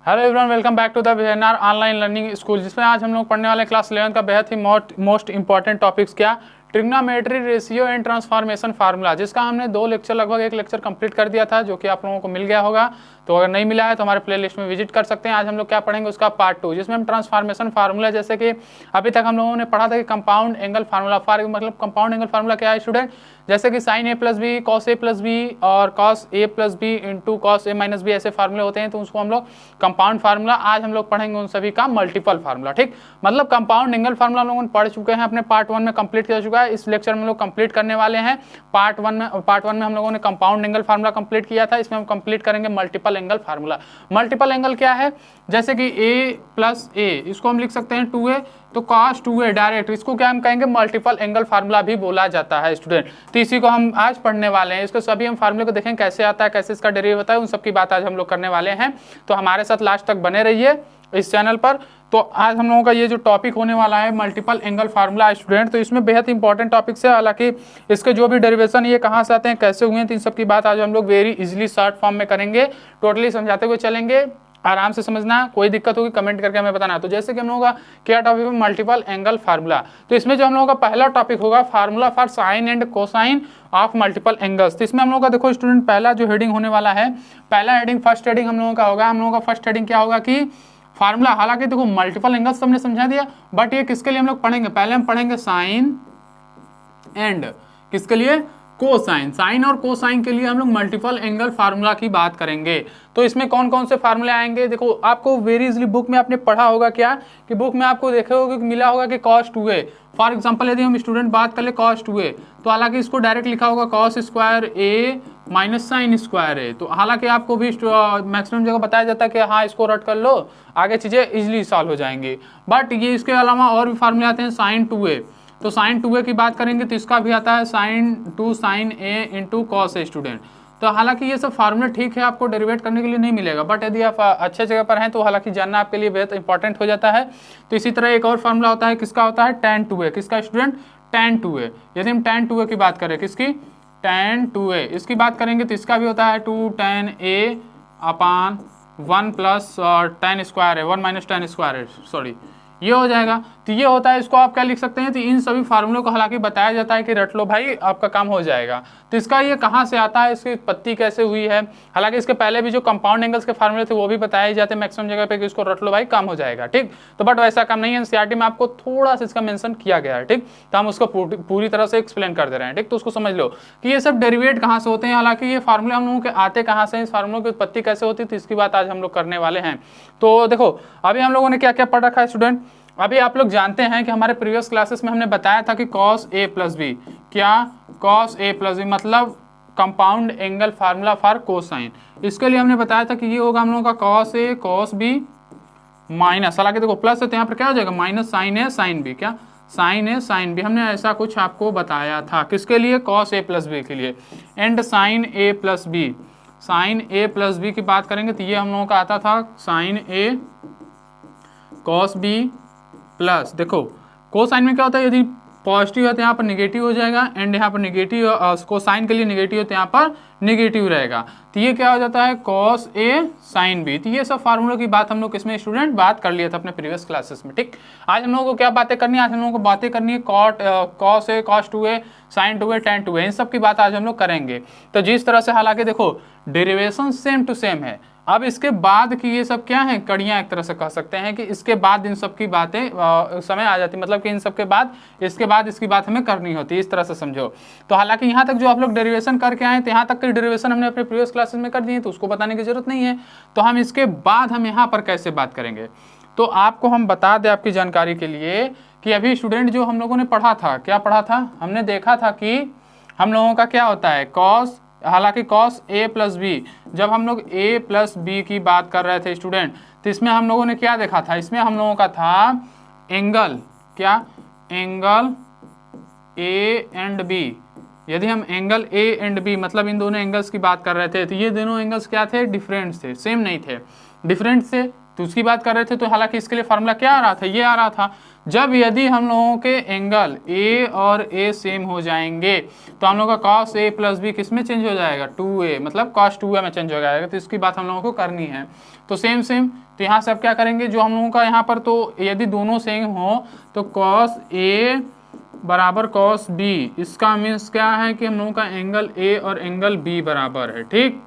Hello everyone, welcome back to the webinar online learning school, जिसमें आज हम लोग पढ़ने वाले क्लास 11 का बेहद ही मोस्ट इंपॉर्टेंट टॉपिक्स क्या trigonometry ratio and transformation formula, जिसका हमने 2 लेक्चर लगभग 1 लेक्चर कंप्लीट कर दिया था, जो कि आप लोगों को मिल गया होगा। तो अगर नहीं मिला है तो हमारे प्लेलिस्ट में विजिट कर सकते हैं। आज हम लोग क्या पढ़ेंगे उसका पार्ट 2, जिसमें हम ट्रांसफॉर्मेशन फार्मूला, जैसे कि अभी तक हम लोगों ने पढ़ा था कि कंपाउंड एंगल फार्मूला मतलब कंपाउंड एंगल फार्मूला क्या है स्टूडेंट, जैसे कि sign A plus B cos A plus B और cos A plus B into cos A minus B, ऐसे फार्मूले होते हैं, तो उसको हम लोग कंपाउंड फार्मूला। आज हम लोग पढ़ेंगे उन सभी का मल्टीपल फार्मूला। ठीक, मतलब कंपाउंड एंगल फार्मूला हम लोगों ने पढ़ चुके हैं, अपने पार्ट 1 में कंप्लीट कर चुका है। इस लेक्चर में हम लोग कंप्लीट करने वाले हैं पार्ट 1 में हम लोगों ने कंपाउंड एंगल फार्मूला कंप्लीट किया था, इसमें हम कंप्लीट करेंगे multiple angle formula. Multiple angle क्या है, जैसे कि a प्लस ए, इसको हम लिख सकते हैं 2a, तो cos 2a डायरेक्ट, इसको क्या हम कहेंगे मल्टीपल एंगल फार्मूला भी बोला जाता है स्टूडेंट। तो इसी को हम आज पढ़ने वाले हैं। इसको सभी हम फार्मूले को देखें कैसे आता है, कैसे इसका डेरिवेटिव होता है, उन सब की बात आज हम लोग करने वाले हैं। तो हमारे साथ लास्ट तक बने रहिए इस चैनल पर। तो आज हम लोगों का ये जो टॉपिक होने वाला है मल्टीपल एंगल फार्मूला स्टूडेंट, तो इसमें बेहद इंपॉर्टेंट टॉपिक्स है। हालांकि इसके जो भी डेरिवेशन ये कहाँ से आते हैं, कैसे हुए हैं, तो इन सब की बात आज हम लोग वेरी इजीली शॉर्ट फॉर्म में करेंगे, टोटली समझाते हुए चलेंगे। आराम से समझना, कोई दिक्कत होगी कमेंट करके हमें बताना। तो जैसे कि हम लोगों का क्या टॉपिक है, मल्टीपल एंगल फार्मूला। तो इसमें जो हम लोगों का पहला टॉपिक होगा formula for sine and cosine of multiple angles. तो इसमें हम लोगों का देखो स्टूडेंट, पहला जो हेडिंग होने वाला है, पहला हेडिंग फर्स्ट हेडिंग हम लोगों का होगा। हम लोगों का फर्स्ट हेडिंग क्या होगा कि फार्मूला। हालांकि देखो मल्टीपल एंगल्स हमने समझा दिया, बट ये किसके लिए हम लोग पढ़ेंगे, पहले हम पढ़ेंगे साइन एंड किसके लिए, कोसाइन। साइन और कोसाइन के लिए हम लोग मल्टीपल एंगल फार्मूला की बात करेंगे। तो इसमें कौन कौन से फार्मूले आएंगे, देखो आपको वेरी इजीली बुक में आपने पढ़ा होगा क्या कि बुक में आपको देखे होगा कि मिला होगा कि cos 2a। फॉर एग्जांपल यदि हम स्टूडेंट बात कर ले cos 2a, तो हालांकि इसको डायरेक्ट लिखा होगा cos square a minus sine square a। तो हालांकि आपको भी मैक्सिमम जगह बताया जाता है कि हाँ इसको रट कर लो, आगे चीजें इजिली सॉल्व हो जाएंगी। बट ये इसके अलावा और भी फार्मूले आते हैं साइन 2a। तो साइन 2a की बात करेंगे तो इसका भी आता है sine 2 sine a into cos A student. तो हालांकि ये सब फार्मूला ठीक है, आपको डेरिवेट करने के लिए नहीं मिलेगा, बट यदि आप अच्छे जगह पर हैं तो हालांकि जानना आपके लिए बेहद इंपॉर्टेंट हो जाता है। तो इसी तरह एक और फार्मूला होता है, किसका होता है tan 2a, किसका स्टूडेंट tan 2a। यदि हम tan 2a की बात करें, किसकी tan 2a, इसकी बात करेंगे तो इसका भी होता है 2 tan a upon 1 plus tan square है 1 माइनस tan स्क्वायर है, सॉरी ये हो जाएगा। तो ये होता है, इसको आप क्या लिख सकते हैं, तो इन सभी फार्मूलों को हालांकि बताया जाता है कि रट लो भाई आपका काम हो जाएगा। तो इसका ये कहाँ से आता है, इसकी उत्पत्ति कैसे हुई है, हालांकि इसके पहले भी जो कंपाउंड एंगल्स के फार्मूले थे वो भी बताए जाते हैं मैक्सिमम जगह पे कि इसको रट लो भाई काम हो जाएगा। ठीक, तो बट वैसा काम नहीं है, एनसीईआरटी में आपको थोड़ा सा इसका मेंशन किया गया है। ठीक, तो हम उसको पूरी तरह से एक्सप्लेन कर दे रहे हैं। ठीक, तो उसको समझ लो कि ये सब डेरिवेट कहाँ से होते हैं, हालांकि ये फार्मूले हम लोगों के आते कहाँ से, इस फार्मूलों की उत्पत्ति कैसे होती है, तो इसकी बात आज हम लोग करने वाले हैं। तो देखो अभी हम लोगों ने क्या क्या पढ़ रखा है स्टूडेंट, अभी आप लोग जानते हैं कि हमारे प्रीवियस क्लासेस में हमने बताया था कि cos a प्लस बी, क्या cos a प्लस बी मतलब compound angle formula for cosine. इसके लिए हमने बताया था कि ये होगा हम लोगों का cos a cos b minus, हालांकि देखो प्लस है तो यहाँ पर क्या हो जाएगा minus sine a sine b, क्या साइन a साइन b, हमने ऐसा कुछ आपको बताया था किसके लिए, cos a प्लस बी के लिए। And sine a plus B, sine a plus B की बात करेंगे तो ये हम लोगों का आता था sine a cos b plus, देखो कोसाइन में क्या होता है, यदि पॉजिटिव है तो यहाँ पर निगेटिव हो जाएगा, एंड यहाँ पर निगेटिव कोसाइन के लिए निगेटिव है तो यहाँ पर निगेटिव रहेगा। तो ये क्या हो जाता है cos a sin b। तो ये सब फार्मूलों की बात हम लोग इसमें स्टूडेंट बात कर लिया था अपने प्रीवियस क्लासेस में। ठीक, आज हम लोगों को क्या बातें करनी है, आज हम लोगों को बातें करनी है cos a cos 2a sin 2a tan 2a, इन सब की बात आज हम लोग करेंगे। तो जिस तरह से हालांकि देखो डेरिवेशन सेम टू सेम है, अब इसके बाद की ये सब क्या है कड़ियां, एक तरह से कह सकते हैं कि इसके बाद इन सब की बातें समय आ जाती, मतलब कि इन सब के बाद इसके बाद इसकी बात हमें करनी होती है, इस तरह से समझो। तो हालांकि यहाँ तक जो आप लोग डेरिवेशन करके आए थे, यहाँ तक की डेरिवेशन हमने अपने प्रीवियस क्लासेस में कर दी है, तो उसको बताने की जरूरत नहीं है। तो हम इसके बाद हम यहाँ पर कैसे बात करेंगे, तो आपको हम बता दें आपकी जानकारी के लिए कि अभी स्टूडेंट जो हम लोगों ने पढ़ा था, क्या पढ़ा था, हमने देखा था कि हम लोगों का क्या होता है cos, हालांकि cos a प्लस बी, जब हम लोग a प्लस बी की बात कर रहे थे स्टूडेंट, तो इसमें हम लोगों ने क्या देखा था, इसमें हम लोगों का था एंगल, क्या एंगल a एंड b। यदि हम एंगल a एंड b मतलब इन दोनों एंगल्स की बात कर रहे थे, तो ये दोनों एंगल्स क्या थे, डिफरेंट थे, सेम नहीं थे, डिफरेंट थे, तो उसकी बात कर रहे थे। तो हालांकि इसके लिए फार्मूला क्या आ रहा था, ये आ रहा था, जब यदि हम लोगों के एंगल a और a सेम हो जाएंगे तो हम लोगों का cos a प्लस b किस में चेंज हो जाएगा, 2a, मतलब cos 2a में चेंज हो जाएगा। तो इसकी बात हम लोगों को करनी है। तो सेम सेम, तो यहाँ से अब क्या करेंगे, जो हम लोगों का यहाँ पर, तो यदि दोनों सेम हो तो कॉस ए बराबर कॉस बी, इसका मीन्स क्या है कि हम लोगों का एंगल ए और एंगल बी बराबर है। ठीक,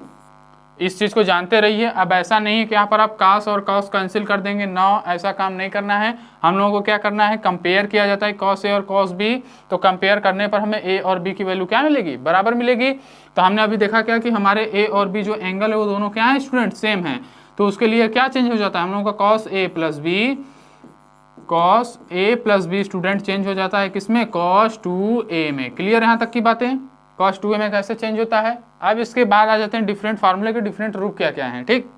इस चीज को जानते रहिए। अब ऐसा नहीं है कि यहाँ पर आप कास और कॉस कैंसिल कर देंगे, ना, ऐसा काम नहीं करना है। हम लोगों को क्या करना है, कंपेयर किया जाता है कॉस ए और कॉस बी, तो कंपेयर करने पर हमें ए और बी की वैल्यू क्या मिलेगी, बराबर मिलेगी। तो हमने अभी देखा क्या कि हमारे ए और बी जो एंगल है वो दोनों क्या है स्टूडेंट, सेम है। तो उसके लिए क्या चेंज हो जाता है, हम लोगों का cos A plus B, cos A plus B student change हो जाता है किसमें, कॉस 2a में। क्लियर यहाँ तक की बातें, कॉस 2a में कैसे चेंज होता है। अब इसके बाद आ जाते हैं डिफरेंट फार्मूले के डिफरेंट रूप क्या क्या हैं। ठीक,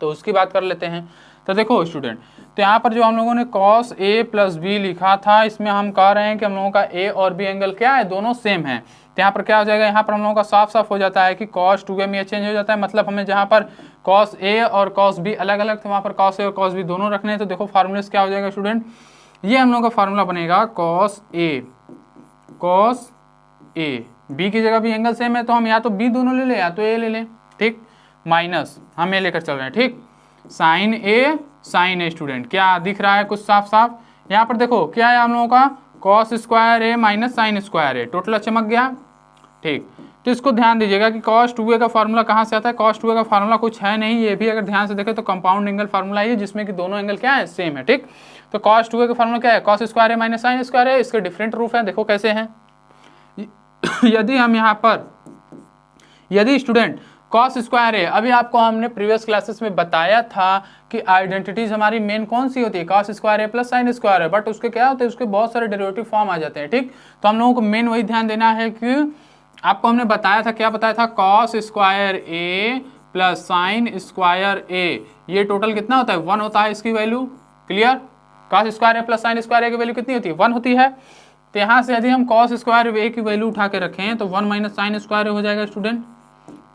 तो उसकी बात कर लेते हैं। तो देखो स्टूडेंट, तो यहाँ पर जो हम लोगों ने कॉस ए प्लस बी लिखा था, इसमें हम कह रहे हैं कि हम लोगों का ए और बी एंगल क्या है, दोनों सेम है। तो यहाँ पर क्या हो जाएगा, यहाँ पर हम लोगों का साफ साफ हो जाता है कि कॉस 2a में ये चेंज हो जाता है। मतलब हमें जहाँ पर कॉस ए और कॉस बी अलग अलग थे, वहाँ पर कॉस ए और कॉस बी दोनों रखने हैं। तो देखो फार्मूले क्या हो जाएगा स्टूडेंट, ये हम लोगों का फार्मूला बनेगा कॉस ए, बी की जगह भी एंगल सेम है तो हम या तो बी दोनों ले लें या तो ए ले लें। ठीक, माइनस हम ए लेकर चल रहे हैं। ठीक, साइन ए स्टूडेंट, क्या दिख रहा है कुछ साफ साफ। यहाँ पर देखो क्या है हम लोगों का, कॉस स्क्वायर ए माइनस साइन स्क्वायर ए, टोटल चमक गया। ठीक, तो इसको ध्यान दीजिएगा कि cos 2a का फार्मूला कहाँ से आता है। cos 2a का फार्मूला कुछ है नहीं, ये भी अगर ध्यान से देखें तो कंपाउंड एंगल फार्मूला है जिसमें कि दोनों एंगल क्या है, सेम है। ठीक, तो cos 2a का फार्मूला क्या है, cos स्क्वायर है माइनस साइन स्क्वायर है। इसके डिफरेंट रूप है, देखो कैसे हैं। यदि हम यहाँ पर, यदि स्टूडेंट cos स्क्वायर है, अभी आपको हमने प्रीवियस क्लासेस में बताया था कि आइडेंटिटीज हमारी मेन कौन सी होती है, cos स्क्वायर है प्लस साइन स्क्वायर है, बट उसके क्या होते हैं, उसके बहुत सारे डेरिवेटिव फॉर्म आ जाते हैं। ठीक, तो हम लोगों को मेन वही ध्यान देना है कि आपको हमने बताया था, क्या बताया था, cos स्क्वायर ए प्लस साइन स्क्वायर ए, ये टोटल कितना होता है, 1 होता है इसकी value. Clear, cos square A plus sign square A की वैल्यू कितनी होती है, 1 होती है। तो यहाँ से यदि हम cos स्क्वायर ए की वैल्यू उठा के रखें तो 1 माइनस साइन स्क्वायर हो जाएगा स्टूडेंट,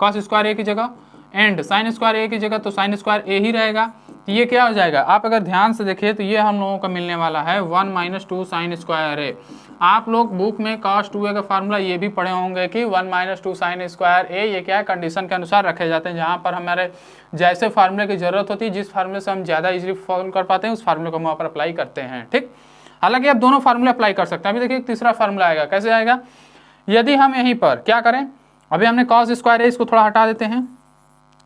cos स्क्वायर ए की जगह, एंड साइन स्क्वायर ए की जगह तो साइन स्क्वायर ए ही रहेगा। तो ये क्या हो जाएगा, आप अगर ध्यान से देखिए तो ये हम लोगों का मिलने वाला है 1 माइनस 2 साइन स्क्वायर ए। आप लोग बुक में cos 2a का फार्मूला ये भी पढ़े होंगे कि 1 माइनस 2 साइन स्क्वायर ए, ये क्या है, कंडीशन के अनुसार रखे जाते हैं, जहाँ पर हमारे जैसे फार्मूले की जरूरत होती है, जिस फार्मूले से हम ज़्यादा इजीली फॉलो कर पाते हैं उस फार्मूले को हम वहाँ पर अप्लाई करते हैं। ठीक, हालांकि आप दोनों फार्मूले अप्लाई कर सकते हैं। अभी देखिए एक तीसरा फार्मूला आएगा, कैसे आएगा, यदि हम यहीं पर क्या करें, अभी हमने cos स्क्वायर ए, इसको थोड़ा हटा देते हैं,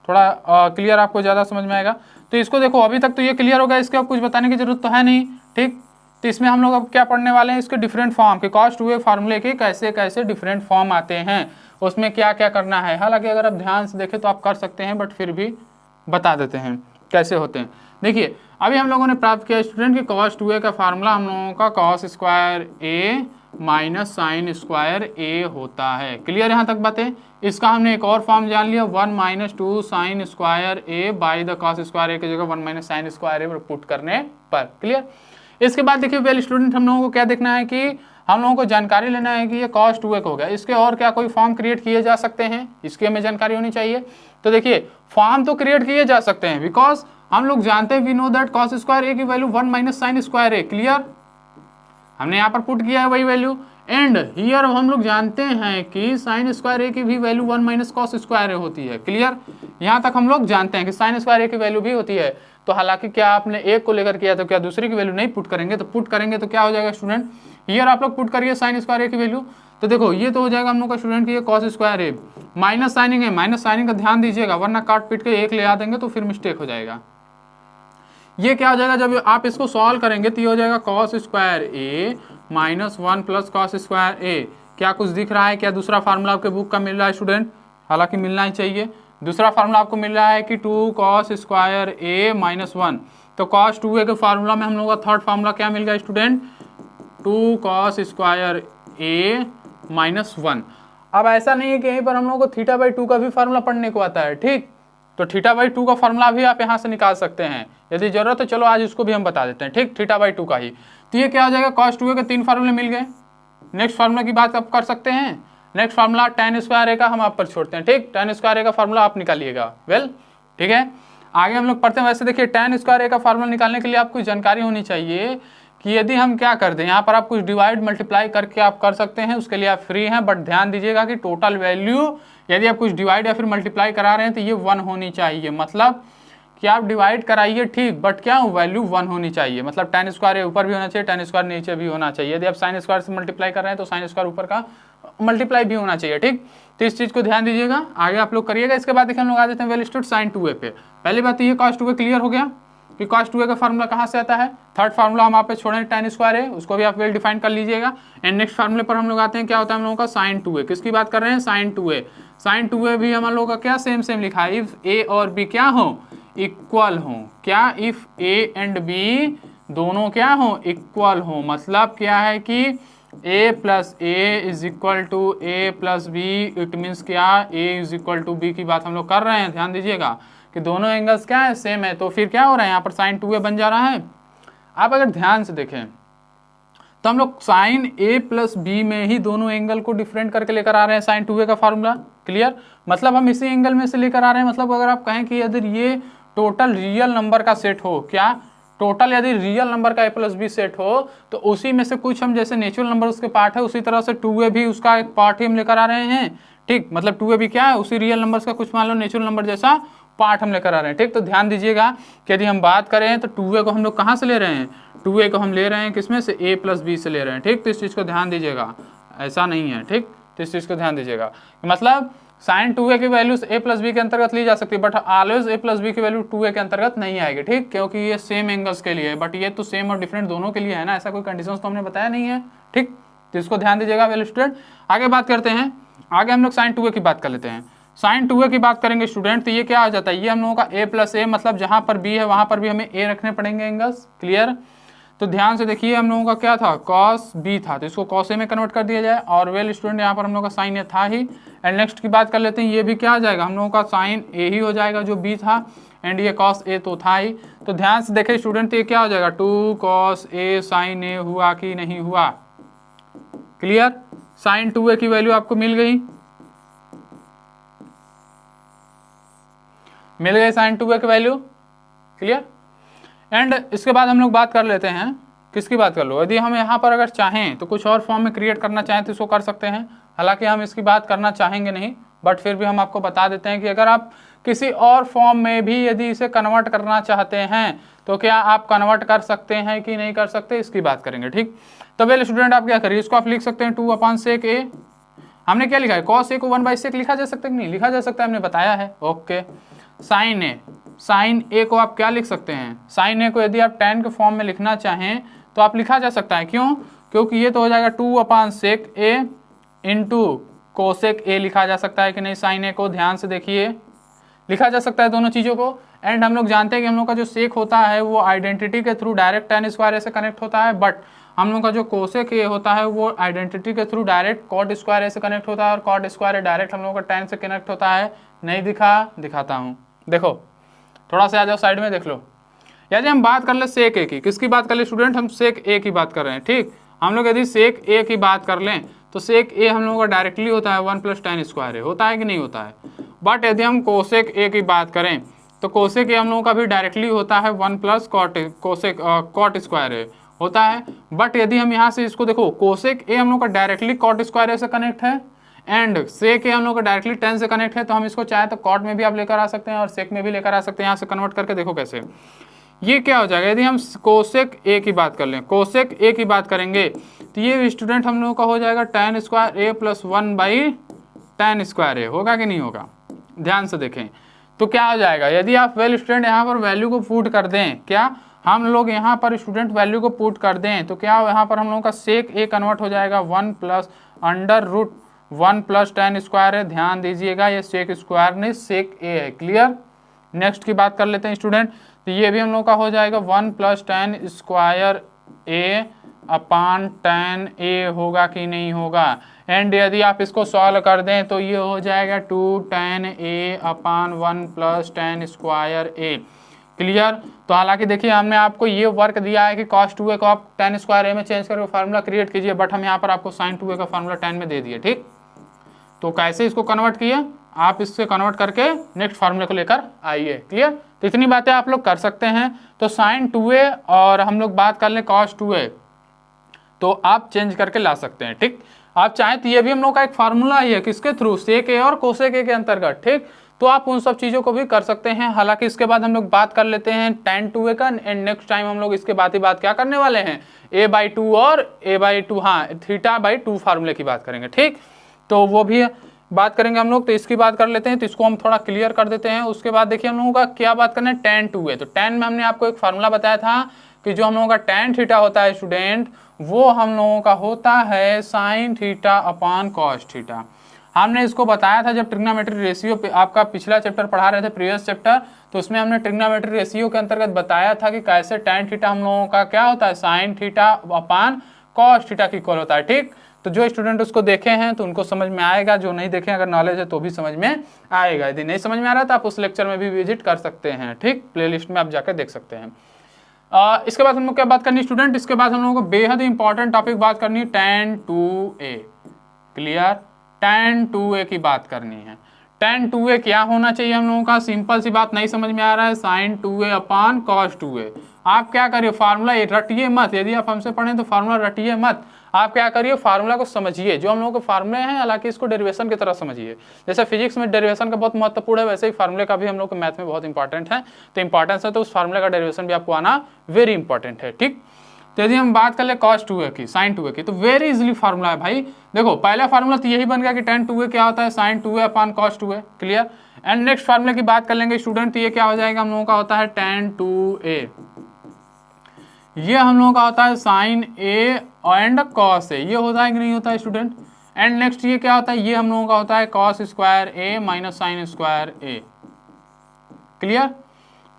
थोड़ा क्लियर आपको ज़्यादा समझ में आएगा। तो इसको देखो, अभी तक तो ये क्लियर हो गया, इसके अब कुछ बताने की जरूरत तो है नहीं। ठीक, तो इसमें हम लोग अब क्या पढ़ने वाले हैं, इसके डिफरेंट फॉर्म के, cos 2a फार्मूले के कैसे कैसे डिफरेंट फॉर्म आते हैं, उसमें क्या क्या करना है। हालांकि अगर आप ध्यान से देखें तो आप कर सकते हैं, बट फिर भी बता देते हैं कैसे होते हैं। देखिए अभी हम लोगों ने प्राप्त किया स्टूडेंट कि cos 2a का फार्मूला हम लोगों का cos स्क्वायर ए माइनस साइन स्क्वायर ए होता है। क्लियर यहाँ तक बातें। इसका हमने एक और फॉर्म जान लिया, 1 minus 2 sine square A by the cos square A की जगह 1 माइनस साइन स्क्वायर ए पर पुट करने पर। क्लियर, इसके बाद देखिए वेल स्टूडेंट, हम लोगों को क्या देखना है कि हम लोगों को जानकारी लेना है कि ये cos 2a हो गया, इसके और क्या कोई फॉर्म क्रिएट किए जा सकते हैं, इसकी हमें जानकारी होनी चाहिए। तो देखिए फॉर्म तो क्रिएट किए जा सकते हैं, बिकॉज हम लोग जानते हैं, we know that cos square A की value 1 minus sine square A. Clear, हमने यहाँ पर पुट किया है वही वैल्यू, एंड हियर हम लोग जानते हैं कि साइन स्क्वायर ए की भी वैल्यू 1 माइनस कॉस स्क्वायर ए होती है। क्लियर, यहाँ तक हम लोग जानते हैं कि साइन स्क्वायर ए की वैल्यू भी होती है। तो हालांकि क्या आपने एक को लेकर किया तो क्या दूसरे की वैल्यू नहीं पुट करेंगे, तो पुट करेंगे तो क्या हो जाएगा स्टूडेंट, हियर आप लोग पुट करिए साइन स्क्वायर ए की वैल्यू। तो देखो ये तो हो जाएगा हम लोग का स्टूडेंट की ये कॉस स्क्वायर ए, माइनस साइनिंग है, माइनस साइनिंग का ध्यान दीजिएगा, वरना काट पीट के एक ले आ देंगे तो फिर मिस्टेक हो जाएगा। ये क्या हो जाएगा, जब आप इसको सॉल्व करेंगे तो ये हो जाएगा cos स्क्वायर ए माइनस 1 प्लस cos स्क्वायर ए। क्या कुछ दिख रहा है, क्या दूसरा फार्मूला आपके बुक का मिल रहा है स्टूडेंट, हालांकि मिलना ही चाहिए। दूसरा फार्मूला आपको मिल रहा है कि 2 cos स्क्वायर ए माइनस 1। तो cos 2a के फार्मूला में हम लोगों का थर्ड फार्मूला क्या मिल गया स्टूडेंट, 2 cos स्क्वायर ए माइनस 1। अब ऐसा नहीं है कि यहीं पर हम लोगों को थीटा बाई 2 का भी फार्मूला पढ़ने को आता है। ठीक, तो थीटा बाई 2 का फार्मूला भी आप यहाँ से निकाल सकते हैं यदि जरूरत है। चलो आज इसको भी हम बता देते हैं। ठीक, थीटा बाई 2 का ही। तो ये क्या हो जाएगा, cos 2a के 3 फार्मूले मिल गए। नेक्स्ट फार्मूला की बात आप कर सकते हैं। नेक्स्ट फार्मूला tan स्क्वायर ए का हम आप पर छोड़ते हैं। ठीक, tan स्क्वायर ए का फार्मूला आप निकालिएगा। वेल ठीक है, आगे हम लोग पढ़ते हैं। वैसे देखिए tan स्क्वायर ए का फार्मूला निकालने के लिए आपको जानकारी होनी चाहिए कि यदि हम क्या कर दें, यहाँ पर आप कुछ डिवाइड मल्टीप्लाई करके आप कर सकते हैं, उसके लिए आप फ्री हैं। बट ध्यान दीजिएगा कि टोटल वैल्यू यदि आप कुछ डिवाइड या फिर मल्टीप्लाई करा रहे हैं तो ये 1 होनी चाहिए। मतलब कि आप डिवाइड कराइए ठीक, बट क्या वैल्यू 1 होनी चाहिए, मतलब tan स्क्वायर ऊपर भी होना चाहिए, tan स्क्वायर नीचे भी होना चाहिए। यदि आप sin स्क्वायर से मल्टीप्लाई कर रहे हैं तो sin स्क्वायर ऊपर का मल्टीप्लाई भी होना चाहिए, ठीक। तो इस चीज को ध्यान दीजिएगा, आगे आप लोग करिएगा। इसके बाद देखिए हम लोग आ जाते हैं वेल स्टूड sin 2a पे। पहली बात तो ये cos 2a क्लियर हो गया कि cos 2a का फार्मूला कहाँ से आता है। थर्ड फार्मूला हम आप पे छोड़े tan स्क्वायर है, उसको भी आप वेल डिफाइन कर लीजिएगा। एंड नेक्स्ट फार्मूले पर हम लोग आते हैं, क्या होता है हम लोगों का sin 2a। किसकी बात कर रहे हैं, sin 2a। sin 2a भी हम लोगों का क्या सेम लिखा है, इफ a और b क्या हो, इक्वल हो। क्या, इफ a एंड b दोनों क्या हो, इक्वल हो। मतलब क्या है कि a plus A is equal to A plus B, it means क्या, a is equal to B की बात हम लोग कर रहे हैं। ध्यान दीजिएगा कि दोनों एंगल्स क्या है, सेम है। तो फिर क्या हो रहा है यहाँ पर sin 2a बन जा रहा है। आप अगर ध्यान से देखें तो हम लोग sin a प्लस बी में ही दोनों एंगल को डिफरेंट करके लेकर आ रहे हैं sin 2a का फार्मूला। क्लियर, मतलब हम इसी एंगल में से लेकर आ रहे हैं। मतलब अगर आप कहें कि यदि ये टोटल रियल नंबर का सेट हो, क्या टोटल यदि रियल नंबर का a प्लस बी सेट हो, तो उसी में से कुछ हम जैसे नेचुरल नंबर उसके पार्ट है, उसी तरह से 2a भी उसका एक पार्ट ही हम लेकर आ रहे हैं, ठीक। मतलब 2a भी क्या है, उसी रियल नंबर्स का कुछ मान लो नेचुरल नंबर जैसा पार्ट हम लेकर आ रहे हैं, ठीक। तो ध्यान दीजिएगा कि यदि हम बात करें तो 2a को हम लोग कहाँ से ले रहे हैं, 2a को हम ले रहे हैं किसमें से, a प्लस बी से ले रहे हैं, ठीक। तो इस चीज़ को ध्यान दीजिएगा, ऐसा नहीं है, ठीक। तो इस चीज़ को ध्यान दीजिएगा, मतलब sin 2a की वैल्यू a प्लस बी के अंतर्गत ली जा सकती है, but always a plus B की वैल्यू 2a के अंतर्गत नहीं आएगी, ठीक। क्योंकि ये सेम एंगल्स के लिए है, बट ये तो सेम और डिफरेंट दोनों के लिए है ना, ऐसा कोई कंडीशंस तो हमने बताया नहीं है, ठीक। तो इसको ध्यान दीजिएगा वेल स्टूडेंट। आगे बात करते हैं, आगे हम लोग sin 2a की बात कर लेते हैं। sin 2a की बात करेंगे स्टूडेंट, तो ये क्या हो जाता है, ये हम लोगों का a प्लस ए, मतलब जहां पर b है वहां पर भी हमें a रखने पड़ेंगे एंगल्स। क्लियर, तो ध्यान से देखिए हम लोगों का क्या था, cos b था, तो इसको cos a में कन्वर्ट कर दिया जाए। और वेल स्टूडेंट यहाँ पर हम लोगों का sin a था ही। एंड नेक्स्ट की बात कर लेते हैं, ये भी क्या आ जाएगा हम लोगों का sin a ही हो जाएगा जो b था, एंड ये cos a तो था ही। तो ध्यान से देखें स्टूडेंट, ये क्या हो जाएगा, 2 cos a sin a हुआ कि नहीं हुआ। क्लियर, sin 2a की वैल्यू आपको मिल गई, sin 2a की वैल्यू। क्लियर, एंड इसके बाद हम लोग बात कर लेते हैं, किसकी बात कर लो, यदि हम यहाँ पर अगर चाहें तो कुछ और फॉर्म में क्रिएट करना चाहें तो इसको कर सकते हैं। हालांकि हम इसकी बात करना चाहेंगे नहीं, बट फिर भी हम आपको बता देते हैं कि अगर आप किसी और फॉर्म में भी यदि इसे कन्वर्ट करना चाहते हैं तो क्या आप कन्वर्ट कर सकते हैं कि नहीं कर सकते, इसकी बात करेंगे, ठीक। तो वेल स्टूडेंट आप क्या करिए, इसको आप लिख सकते हैं 2/sec a। हमने क्या लिखा है, cos a को 1/sec लिखा जा सकता है कि नहीं लिखा जा सकता है, हमने बताया है, ओके। sin a को आप क्या लिख सकते हैं, sin a को यदि आप tan के फॉर्म में लिखना चाहें तो आप लिखा जा सकता है। क्यों, क्योंकि ये तो हो जाएगा 2/sec a into cosec a लिखा जा सकता है कि नहीं। sin a को ध्यान से देखिए, लिखा जा सकता है दोनों चीज़ों को। एंड हम लोग जानते हैं कि हम लोग का जो सेक होता है वो आइडेंटिटी के थ्रू डायरेक्ट tan स्क्वायर से कनेक्ट होता है, बट हम लोग का जो cosec a होता है वो आइडेंटिटी के थ्रू डायरेक्ट cot स्क्वायर से कनेक्ट होता है, और cot स्क्वायर डायरेक्ट हम लोग का tan से कनेक्ट होता है। नहीं दिखाता हूँ, देखो थोड़ा सा आ जाओ साइड में देख लो। यदि हम बात कर ले सेक ए की, किसकी बात कर ले स्टूडेंट, हम सेक ए की बात कर रहे हैं, ठीक। हम लोग यदि सेक ए की बात कर लें तो सेक ए हम लोगों का डायरेक्टली होता है 1 + tan स्क्वायर होता है कि नहीं होता है। बट यदि हम कोसेक ए की बात करें तो कोसेक ए हम लोगों का भी डायरेक्टली होता है 1 + cot स्क्वायर होता है। बट यदि हम यहाँ से इसको देखो, कोसेक ए हम लोग का डायरेक्टली cot स्क्वायर से कनेक्ट है, एंड सेक ए हम लोग का डायरेक्टली tan से कनेक्ट है। तो हम इसको चाहे तो cot में भी आप लेकर आ सकते हैं और सेक में भी लेकर आ सकते हैं। यहाँ से कन्वर्ट करके देखो कैसे ये क्या हो जाएगा। यदि हम कोसेक ए की बात कर लें, कोसेक ए की बात करेंगे तो ये स्टूडेंट हम लोगों का हो जाएगा tan square a + 1/tan square a, होगा कि नहीं होगा। ध्यान से देखें तो क्या हो जाएगा, यदि आप वेल स्टूडेंट यहाँ पर वैल्यू को पुट कर दें, क्या हम लोग यहाँ पर स्टूडेंट वैल्यू को पुट कर दें तो क्या यहाँ पर हम लोगों का सेक ए कन्वर्ट हो जाएगा 1 + √1 + tan स्क्वायर है। ध्यान दीजिएगा ये सेक स्क्वायर नहीं सेक ए है। क्लियर, नेक्स्ट की बात कर लेते हैं स्टूडेंट, तो ये भी हम लोग का हो जाएगा 1 + tan स्क्वायर a/tan a, होगा कि नहीं होगा। एंड यदि आप इसको सॉल्व कर दें तो ये हो जाएगा 2 tan a/1 + tan square a। Clear, तो हालांकि देखिए हमने आपको ये वर्क दिया है कि cos 2a को आप tan स्क्वायर a में चेंज करके फार्मूला क्रिएट कीजिए, बट हम यहाँ पर आपको sin 2a का फार्मूला tan में दे दिए, ठीक। तो कैसे इसको कन्वर्ट किए, आप इससे कन्वर्ट करके नेक्स्ट फार्मूले को लेकर आइए। क्लियर, तो इतनी बातें आप लोग कर सकते हैं। तो sin 2a और हम लोग बात कर लें cos 2a, तो आप चेंज करके ला सकते हैं, ठीक। आप चाहें तो ये भी हम लोग का एक फार्मूला ही है, किसके थ्रू, सेक ए और कोसेक ए के अंतर्गत, ठीक। तो आप उन सब चीज़ों को भी कर सकते हैं। हालांकि इसके बाद हम लोग बात कर लेते हैं tan 2a का, एंड नेक्स्ट टाइम हम लोग इसके बाद ही बात क्या करने वाले हैं, a/2 और a/2 हाँ θ/2 फार्मूले की बात करेंगे, ठीक। तो वो भी बात करेंगे हम लोग। तो इसकी बात कर लेते हैं, तो इसको हम थोड़ा क्लियर कर देते हैं। उसके बाद देखिए हम लोगों का क्या बात करना है, tan 2a। तो tan में हमने आपको एक फार्मूला बताया था कि जो हम लोगों का tan थीटा होता है स्टूडेंट, वो हम लोगों का होता है sin θ/cos θ। हमने इसको बताया था जब ट्रिग्नोमेट्री रेशियो पे आपका पिछला चैप्टर पढ़ा रहे थे, प्रीवियस चैप्टर, तो उसमें हमने ट्रिग्नोमेट्री रेशियो के अंतर्गत बताया था कि कैसे tan थीटा हम लोगों का क्या होता है, sin θ/cos θ की इक्वल होता है, ठीक। तो जो स्टूडेंट उसको देखे हैं तो उनको समझ में आएगा, जो नहीं देखे अगर नॉलेज है तो भी समझ में आएगा। यदि नहीं समझ में आ रहा तो आप उस लेक्चर में भी विजिट कर सकते हैं, ठीक, प्लेलिस्ट में आप जाकर देख सकते हैं। इसके बाद हम लोग क्या बात करनी है स्टूडेंट, इसके बाद हम लोगों को बेहद इंपॉर्टेंट टॉपिक बात करनी है tan 2a। Clear, tan 2a की बात करनी है। tan 2a क्या होना चाहिए हम लोगों का, सिंपल सी बात, नहीं समझ में आ रहा है, sin 2a/cos 2a। आप क्या करिए, फार्मूला रटिए मत, यदि आप हमसे पढ़ें तो फार्मूला रटिए मत, आप क्या करिए फार्मूला को समझिए। जो हम लोगों के फार्मूले हैं हालांकि इसको डेरिवेशन की तरह समझिए। जैसे फिजिक्स में डेरिवेशन का बहुत महत्वपूर्ण है, वैसे ही फार्मूले का भी हम लोग के मैथ में बहुत इंपॉर्टेंट है। तो इंपॉर्टेंस है तो उस फार्मूले का डेरिवेशन भी आपको आना वेरी इंपॉर्टेंट है, ठीक। तो यदि हम बात कर ले cos 2a की, sin 2a की, तो वेरी इजिली फार्मूला है भाई। देखो पहला फार्मूला तो यही बन गया कि tan 2a क्या होता है, sin 2a/cos 2a। Clear, and next फार्मूले की बात कर लेंगे स्टूडेंट, तो ये क्या हो जाएगा हम लोगों का होता है tan 2a, ये हम लोगों का होता है sin a and cos a, ये होता है कि नहीं होता है स्टूडेंट। एंड नेक्स्ट ये क्या होता है, ये हम लोगों का होता है cos square a minus sin square a। Clear,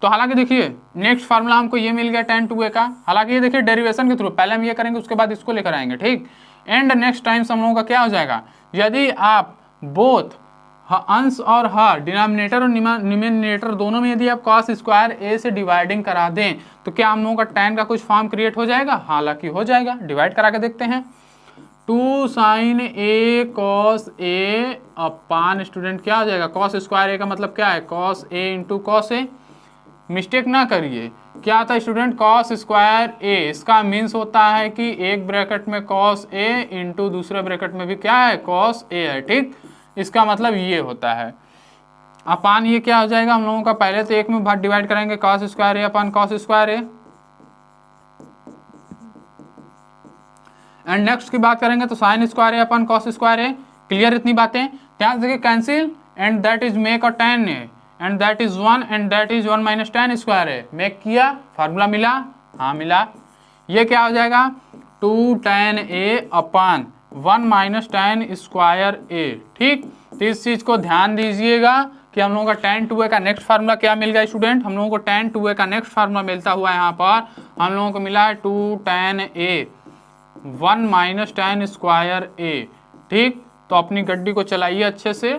तो हालांकि देखिए नेक्स्ट फार्मूला हमको ये मिल गया tan 2a का। हालांकि ये देखिए डेरिवेशन के थ्रू, पहले हम ये करेंगे उसके बाद इसको लेकर आएंगे, ठीक। एंड नेक्स्ट टाइम हम लोगों का क्या हो जाएगा, यदि आप बोथ अंश और हर डिनोमिनेटर और न्यूमरेटर दोनों में यदि आप cos स्क्वायर a से डिवाइडिंग करा दें तो क्या हम लोगों का tan का कुछ फॉर्म क्रिएट हो जाएगा, हालांकि हो जाएगा। डिवाइड करा के देखते हैं, 2 sin a cos a upon student क्या हो जाएगा, cos स्क्वायर a का मतलब क्या है, cos a into cos a। Mistake ना करिए, क्या आता है स्टूडेंट, cos स्क्वायर a, इसका मीन्स होता है कि एक ब्रैकेट में cos a इंटू दूसरे ब्रैकेट में भी क्या है, cos a है, ठीक। इसका मतलब ये होता है अपान ये क्या हो जाएगा हम लोगों का, पहले तो एक में भाग डिवाइड करेंगे, cos square a upon cos square a। And next की बात करेंगे तो sin square a upon cos square a। Clear, इतनी बातें ध्यान से cancel, and that is make a tan a, and that is 1, and that is 1 minus tan square a। Make किया, formula मिला, हाँ मिला। ये क्या हो जाएगा, 2 tan a upon 1 minus tan square a, ठीक। तो इस चीज को ध्यान दीजिएगा कि हम लोगों का tan 2a का नेक्स्ट फार्मूला क्या मिल गया स्टूडेंट, हम लोगों को tan 2a का नेक्स्ट फार्मूला मिलता हुआ यहाँ पर हम लोगों को मिला है 2 tan a 1 minus tan square a, ठीक। तो अपनी गड्डी को चलाइए अच्छे से।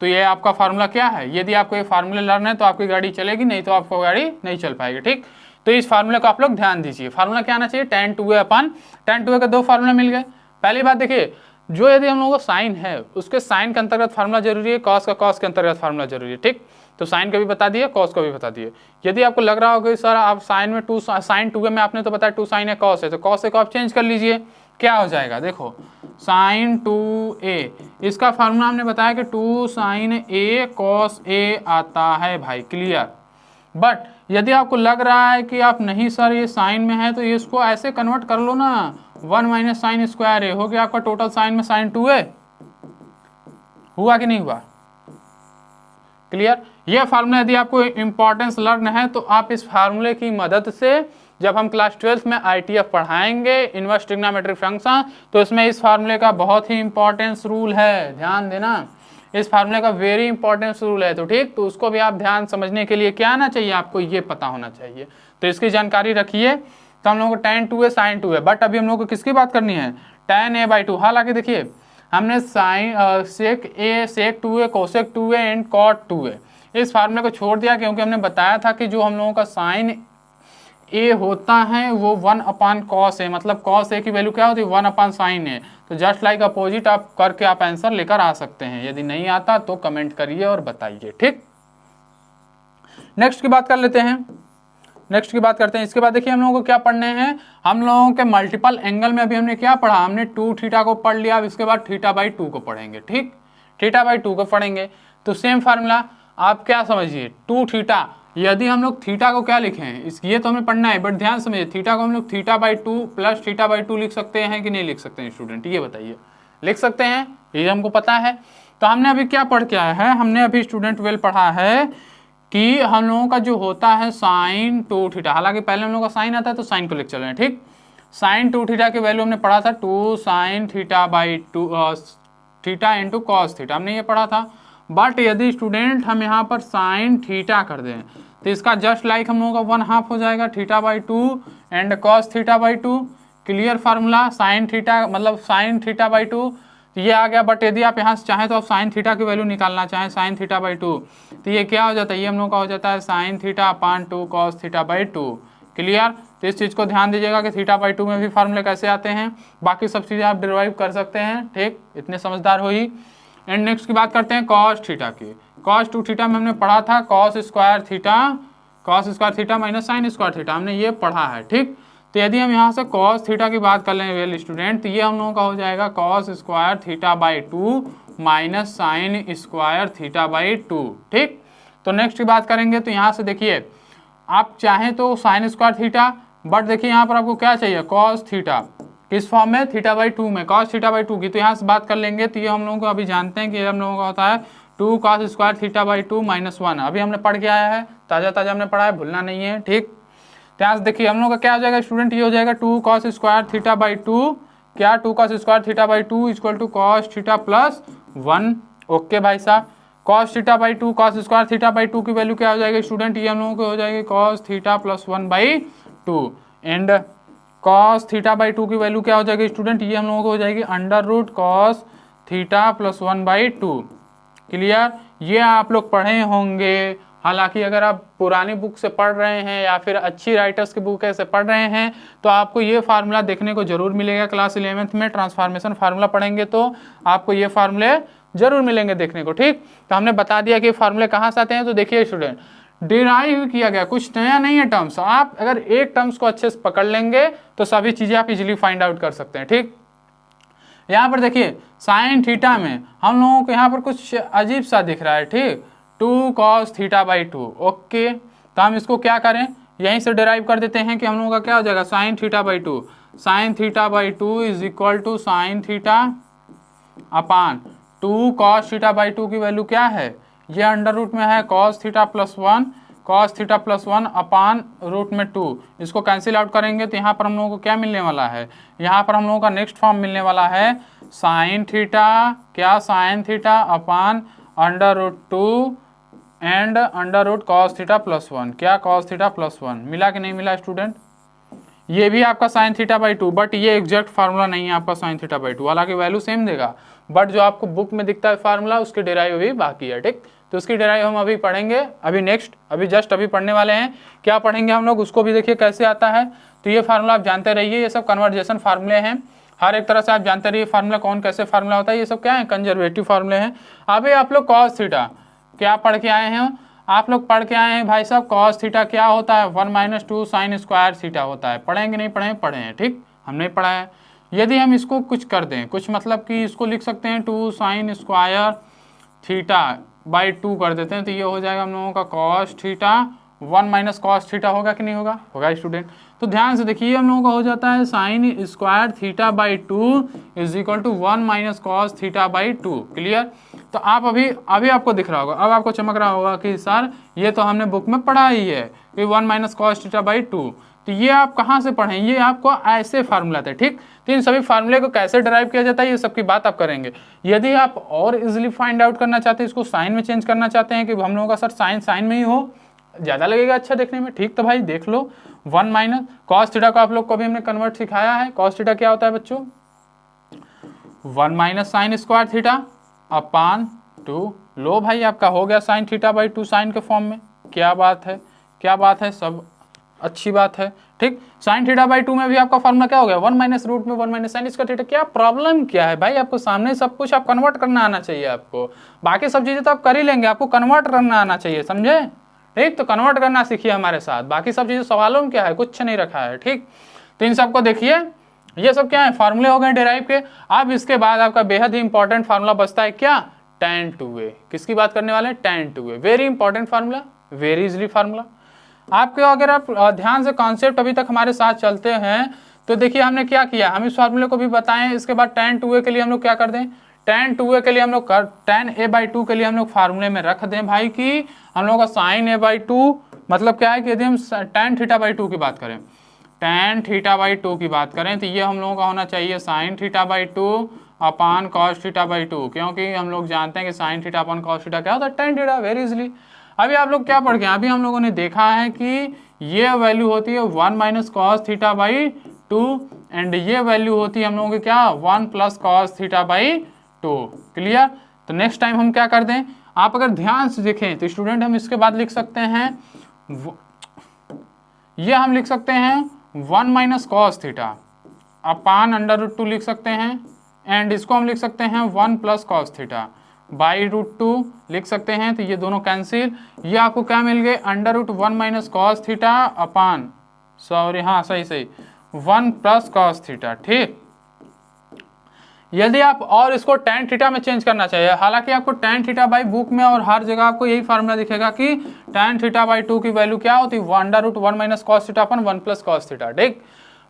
तो ये आपका फार्मूला क्या है, यदि आपको ये फार्मूले लर्न है तो आपकी गाड़ी चलेगी, नहीं तो आपको गाड़ी नहीं चल पाएगी, ठीक। तो इस फार्मूले को आप लोग ध्यान दीजिए। फार्मूला क्या आना चाहिए, tan 2a अपान, tan 2a के दो फार्मूले मिल गए। पहली बात देखिए, जो यदि हम लोगों को साइन है उसके साइन के अंतर्गत फार्मूला जरूरी है, कॉस का कॉस के अंतर्गत फार्मूला जरूरी है, ठीक। तो साइन का भी बता दिए, कॉस का भी बता दिए। यदि आपको लग रहा हो कि सर आप साइन में साइन 2a में आपने तो बताया 2 sin है कॉस है, तो कॉस को आप चेंज कर लीजिए, क्या हो जाएगा, देखो sin 2a, इसका फार्मूला हमने बताया कि 2 sin a cos a आता है भाई। क्लियर, बट यदि आपको लग रहा है कि आप नहीं सर ये साइन में है तो ये इसको ऐसे कन्वर्ट कर लो ना, 1 माइनस साइन स्क्वायर a हो गया आपका टोटल साइन में sin 2a, हुआ कि नहीं हुआ। क्लियर, ये फार्मूला यदि आपको इंपॉर्टेंस लर्न है तो आप इस फार्मूले की मदद से जब हम क्लास 12th में ITF पढ़ाएंगे इनवर्स ट्रिग्नोमेट्रिक फंक्शन, तो इसमें इस फार्मूले का बहुत ही इंपॉर्टेंस रूल है, ध्यान देना, इस फार्मूले का वेरी इंपॉर्टेंस रूल है। तो ठीक, तो उसको भी आप ध्यान समझने के लिए क्या आना चाहिए, आपको ये पता होना चाहिए। तो इसकी जानकारी रखिए। तो हम लोग को tan 2a sin 2a, but अभी हम लोग को किसकी बात करनी है, tan a/2। हालांकि देखिए हमने sec 2a cosec 2a and cot 2a इस फार्मूले को छोड़ दिया, क्योंकि हमने बताया था कि जो हम लोगों का साइन ए होता है वो 1 अपान कॉस है, मतलब कॉस ए की वैल्यू क्या होती है, 1 अपान साइन है। तो जस्ट लाइक अपोजिट आप करके आप आंसर लेकर आ सकते हैं। यदि नहीं आता तो कमेंट करिए और बताइए, ठीक। नेक्स्ट की बात कर लेते हैं, नेक्स्ट की बात करते हैं। इसके बाद देखिए हम लोगों को क्या पढ़ने हैं, हम लोगों के मल्टीपल एंगल में अभी हमने क्या पढ़ा, हमने 2 थीटा को पढ़ लिया। अब इसके बाद θ/2 को पढ़ेंगे, ठीक, θ/2 को पढ़ेंगे। तो सेम फार्मूला, आप क्या समझिए, 2 थीटा, यदि हम लोग थीटा को क्या लिखें, इस ये तो हमें पढ़ना है, बट ध्यान समझिए, थीटा को हम लोग θ/2 प्लस θ/2 लिख सकते हैं कि नहीं लिख सकते हैं स्टूडेंट, ये बताइए। लिख सकते हैं, ये हमको पता है। तो हमने अभी क्या पढ़ के आया है, हमने अभी स्टूडेंट वेल पढ़ा है कि हम लोगों का जो होता है sin 2θ, हालांकि पहले हम लोगों का साइन आता है तो साइन को लिख चल रहे हैं, ठीक। sin 2θ की वैल्यू हमने पढ़ा था 2 sin θ/2 theta into cos theta, हमने ये पढ़ा था। बट यदि स्टूडेंट हम यहाँ पर sin थीटा कर दें तो इसका जस्ट लाइक हम लोगों का 1/2 हो जाएगा θ/2 and cos θ/2। Clear formula, sin theta मतलब sin θ/2 ये आ गया। बट यदि आप यहाँ से चाहें तो आप sin थीटा की वैल्यू निकालना चाहें sin θ/2 तो ये क्या हो जाता है, ये हम लोग का हो जाता है sin θ/2 cos θ/2। क्लियर, तो इस चीज़ को ध्यान दीजिएगा कि θ/2 में भी फार्मूले कैसे आते हैं, बाकी सब चीज़ें आप डिराइव कर सकते हैं, ठीक, इतने समझदार हो ही। एंड नेक्स्ट की बात करते हैं cos थीटा की। cos 2θ में हमने पढ़ा था cos square theta minus sine square theta, हमने ये पढ़ा है, ठीक। तो यदि हम यहाँ से cos थीटा की बात कर लें वेल स्टूडेंट, तो ये हम लोगों का हो जाएगा cos square θ/2 minus sine square θ/2, ठीक। तो नेक्स्ट की बात करेंगे, तो यहाँ से देखिए आप चाहें तो साइन स्क्वायर थीटा, बट देखिए यहाँ पर आपको क्या चाहिए cos थीटा, किस फॉर्म में, θ/2 में, cos θ/2 की। तो यहाँ से बात कर लेंगे, तो ये हम लोगों को अभी जानते हैं कि हम लोगों का होता है 2 cos स्क्वायर θ/2 माइनस 1, अभी हमने पढ़ के आया है, ताज़ा हमने पढ़ा है, भूलना नहीं है, ठीक। तो यहाँ से देखिए हम लोग का क्या हो जाएगा स्टूडेंट, ये हो जाएगा 2 cos स्क्वायर θ/2, क्या 2 cos square θ/2 equal to cos theta plus 1। Okay भाई साहब, cos θ/2 cos स्क्वायर θ/2 की वैल्यू क्या हो जाएगी स्टूडेंट, ये हम लोगों को हो जाएगी cos theta plus 1/2 and cos θ/2 की वैल्यू क्या हो जाएगी स्टूडेंट, ये हम लोगों को हो जाएगी √ cos थीटा प्लस 1/2। क्लियर, ये आप लोग पढ़े होंगे। हालांकि अगर आप पुरानी बुक से पढ़ रहे हैं या फिर अच्छी राइटर्स की बुक से पढ़ रहे हैं तो आपको ये फार्मूला देखने को जरूर मिलेगा। क्लास 11th में ट्रांसफॉर्मेशन फार्मूला पढ़ेंगे तो आपको ये फार्मूले जरूर मिलेंगे देखने को, ठीक। तो हमने बता दिया कि फार्मूले कहाँ से आते हैं। तो देखिए स्टूडेंट, डिराइव किया गया, कुछ नया नहीं है टर्म्स। आप अगर एक टर्म्स को अच्छे से पकड़ लेंगे तो सभी चीजें आप इजीली फाइंड आउट कर सकते हैं, ठीक। यहाँ पर देखिए साइन थीटा में हम लोगों को यहाँ पर कुछ अजीब सा दिख रहा है, ठीक, 2 cos θ/2। ओके, तो हम इसको क्या करें, यहीं से डिराइव कर देते हैं कि हम लोगों का क्या हो जाएगा sin θ/2, sin θ/2 is equal to sin theta upon 2 cos θ/2 की वैल्यू क्या है, ये अंडर रूट में है cos theta plus 1 upon root में 2। इसको कैंसिल आउट करेंगे तो यहाँ पर हम लोगों को क्या मिलने वाला है, यहाँ पर हम लोगों का नेक्स्ट फॉर्म मिलने वाला है sin थीटा, क्या sin theta upon √2 and √cos theta plus 1, क्या cos थीटा प्लस 1। मिला कि नहीं मिला स्टूडेंट, ये भी आपका sin θ/2, बट ये एग्जैक्ट फार्मूला नहीं है आपका sin θ/2, हालांकि वैल्यू सेम देगा, बट जो आपको बुक में दिखता है फार्मूला उसकी डिराइव भी बाकी है, ठीक। तो उसकी डिराइव हम अभी पढ़ेंगे, अभी जस्ट पढ़ने वाले हैं। क्या पढ़ेंगे हम लोग, उसको भी देखिए कैसे आता है। तो ये फार्मूला आप जानते रहिए, ये सब कन्वर्जेशन फार्मूले हैं, हर एक तरह से आप जानते रहिए फार्मूला कौन कैसे फार्मूला होता है। ये सब क्या है, कंजर्वेटिव फार्मूले हैं। अभी आप लोग cos थीटा क्या पढ़ के आए हैं, आप लोग पढ़ के आए हैं भाई साहब cos थीटा क्या होता है, 1 - 2 sin स्क्वायर थीटा होता है। पढ़ेंगे नहीं पढ़े हैं, ठीक, हमने पढ़ा है। यदि हम इसको कुछ कर दें, कुछ मतलब कि इसको लिख सकते हैं 2 sin स्क्वायर θ/2 कर देते हैं, तो ये हो जाएगा हम लोगों का cos थीटा 1 - cos थीटा, होगा कि नहीं होगा, होगा स्टूडेंट। तो ध्यान से देखिए हम लोगों का हो जाता है sin square θ/2 is equal to 1 - cos θ/2। Clear, तो आप अभी आपको दिख रहा होगा, अब आपको चमक रहा होगा कि सर ये तो हमने बुक में पढ़ा ही है कि 1 - cos θ/2। तो ये आप कहाँ से पढ़ें, ये आपको ऐसे फार्मूला थे, ठीक। तो इन सभी फार्मूले को कैसे डिराइव किया जाता है ये सब की बात आप करेंगे। यदि आप और इजीली फाइंड आउट करना चाहते हैं, इसको साइन में चेंज करना चाहते हैं कि हम लोगों का सर साइन में ही हो, ज़्यादा लगेगा अच्छा देखने में, ठीक, तो भाई देख लो 1 - cos थीटा को आप लोग को भी हमने कन्वर्ट सिखाया है। cos थीटा क्या होता है बच्चों, 1 - sin स्क्वायर थीटा अपान 2। लो भाई आपका हो गया sin θ/2 साइन के फॉर्म में। क्या बात है, सब अच्छी बात है, ठीक। sin θ/2 में भी आपका फॉर्मूला क्या हो गया, 1 - रूट में 1 - sin स्क्वायर थीटा। क्या प्रॉब्लम क्या है भाई, आपको सामने सब कुछ आप कन्वर्ट करना आना चाहिए आपको, बाकी सब चीज़ें तो आप कर ही लेंगे, आपको कन्वर्ट करना आना चाहिए, समझे, ठीक। तो कन्वर्ट करना सीखिए हमारे साथ, बाकी सब चीज़ें सवालों में क्या है, कुछ नहीं रखा है, ठीक। तो इन सबको देखिए, ये सब क्या है, फार्मूले हो गए डिराइव के। अब इसके बाद आपका बेहद ही इंपॉर्टेंट फार्मूला बचता है क्या, tan 2a। किसकी बात करने वाले हैं? tan 2a। Very important formula, very easily formula. आपके अगर आप ध्यान से कॉन्सेप्ट अभी तक हमारे साथ चलते हैं तो देखिए हमने क्या किया, हम इस फार्मूले को भी बताएं। इसके बाद tan 2a के लिए हम लोग क्या कर दें, tan 2a के लिए हम लोग tan a/2 के लिए हम लोग फार्मूले में रख दें भाई कि हम लोग का sin a/2 मतलब क्या है कि यदि हम tan θ/2 की बात करें, tan θ/2 की बात करें तो ये हम लोगों का होना चाहिए sin θ/2 अपान cos θ/2, क्योंकि हम लोग जानते हैं कि sin θ अपान cos θ क्या होता है, tan θ। Very easily. अभी आप लोग क्या पढ़ गए, अभी हम लोगों ने देखा है कि ये वैल्यू होती है 1 माइनस कॉस θ/2 एंड ये वैल्यू होती है हम लोगों की क्या, 1 प्लस कॉस θ/2। क्लियर। तो नेक्स्ट टाइम हम क्या कर दें, आप अगर ध्यान से देखें तो स्टूडेंट हम इसके बाद लिख सकते हैं, ये हम लिख सकते हैं 1 माइनस कॉस θ अपान √2 लिख सकते हैं, एंड इसको हम लिख सकते हैं 1 प्लस कॉस θ बाई √2 लिख सकते हैं। तो ये दोनों कैंसिल, ये आपको क्या मिल गए, √1 माइनस कॉस θ अपान, सॉरी हाँ सही 1 प्लस कॉस θ। ठीक। यदि आप और इसको tan θ में चेंज करना चाहिए, हालांकि आपको tan θ बाई बुक में और हर जगह आपको यही फार्मूला दिखेगा कि tan θ/2 की वैल्यू क्या होती है, √1 माइनस कॉस θ अपन 1 प्लस कॉस θ। ठीक।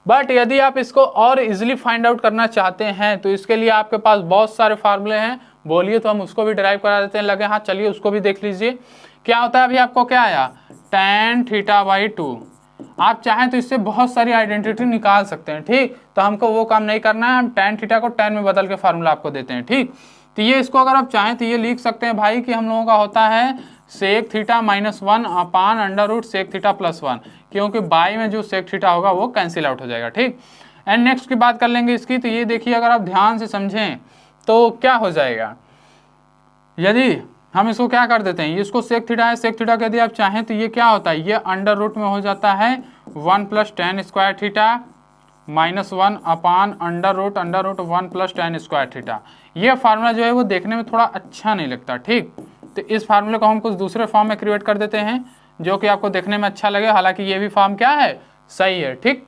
बट यदि आप इसको और इजिली फाइंड आउट करना चाहते हैं तो इसके लिए आपके पास बहुत सारे फार्मूले हैं, बोलिए तो हम उसको भी डिराइव करा देते हैं। लगे हाँ चलिए उसको भी देख लीजिए। क्या होता है, अभी आपको क्या आया, tan θ/2। आप चाहें तो इससे बहुत सारी आइडेंटिटी निकाल सकते हैं। ठीक। तो हमको वो काम नहीं करना है, हम tan θ को tan में बदल के फार्मूला आपको देते हैं। ठीक। तो ये इसको अगर आप चाहें तो ये लिख सकते हैं भाई कि हम लोगों का होता है sec θ माइनस 1 अपान √sec θ प्लस 1, क्योंकि बाई में जो sec θ होगा वो कैंसिल आउट हो जाएगा। ठीक। एंड नेक्स्ट की बात कर लेंगे इसकी। तो ये देखिए अगर आप ध्यान से समझें तो क्या हो जाएगा, यदि हम इसको क्या कर देते हैं, इसको sec θ है, sec θ यदि आप चाहें तो ये क्या होता है, ये अंडर रूट में हो जाता है 1 plus tan square θ minus 1 upon under root 1 plus tan square θ। ये फार्मूला जो है वो देखने में थोड़ा अच्छा नहीं लगता। ठीक। तो इस फार्मूले को हम कुछ दूसरे फॉर्म में क्रिएट कर देते हैं जो कि आपको देखने में अच्छा लगे, हालांकि ये भी फॉर्म क्या है, सही है। ठीक।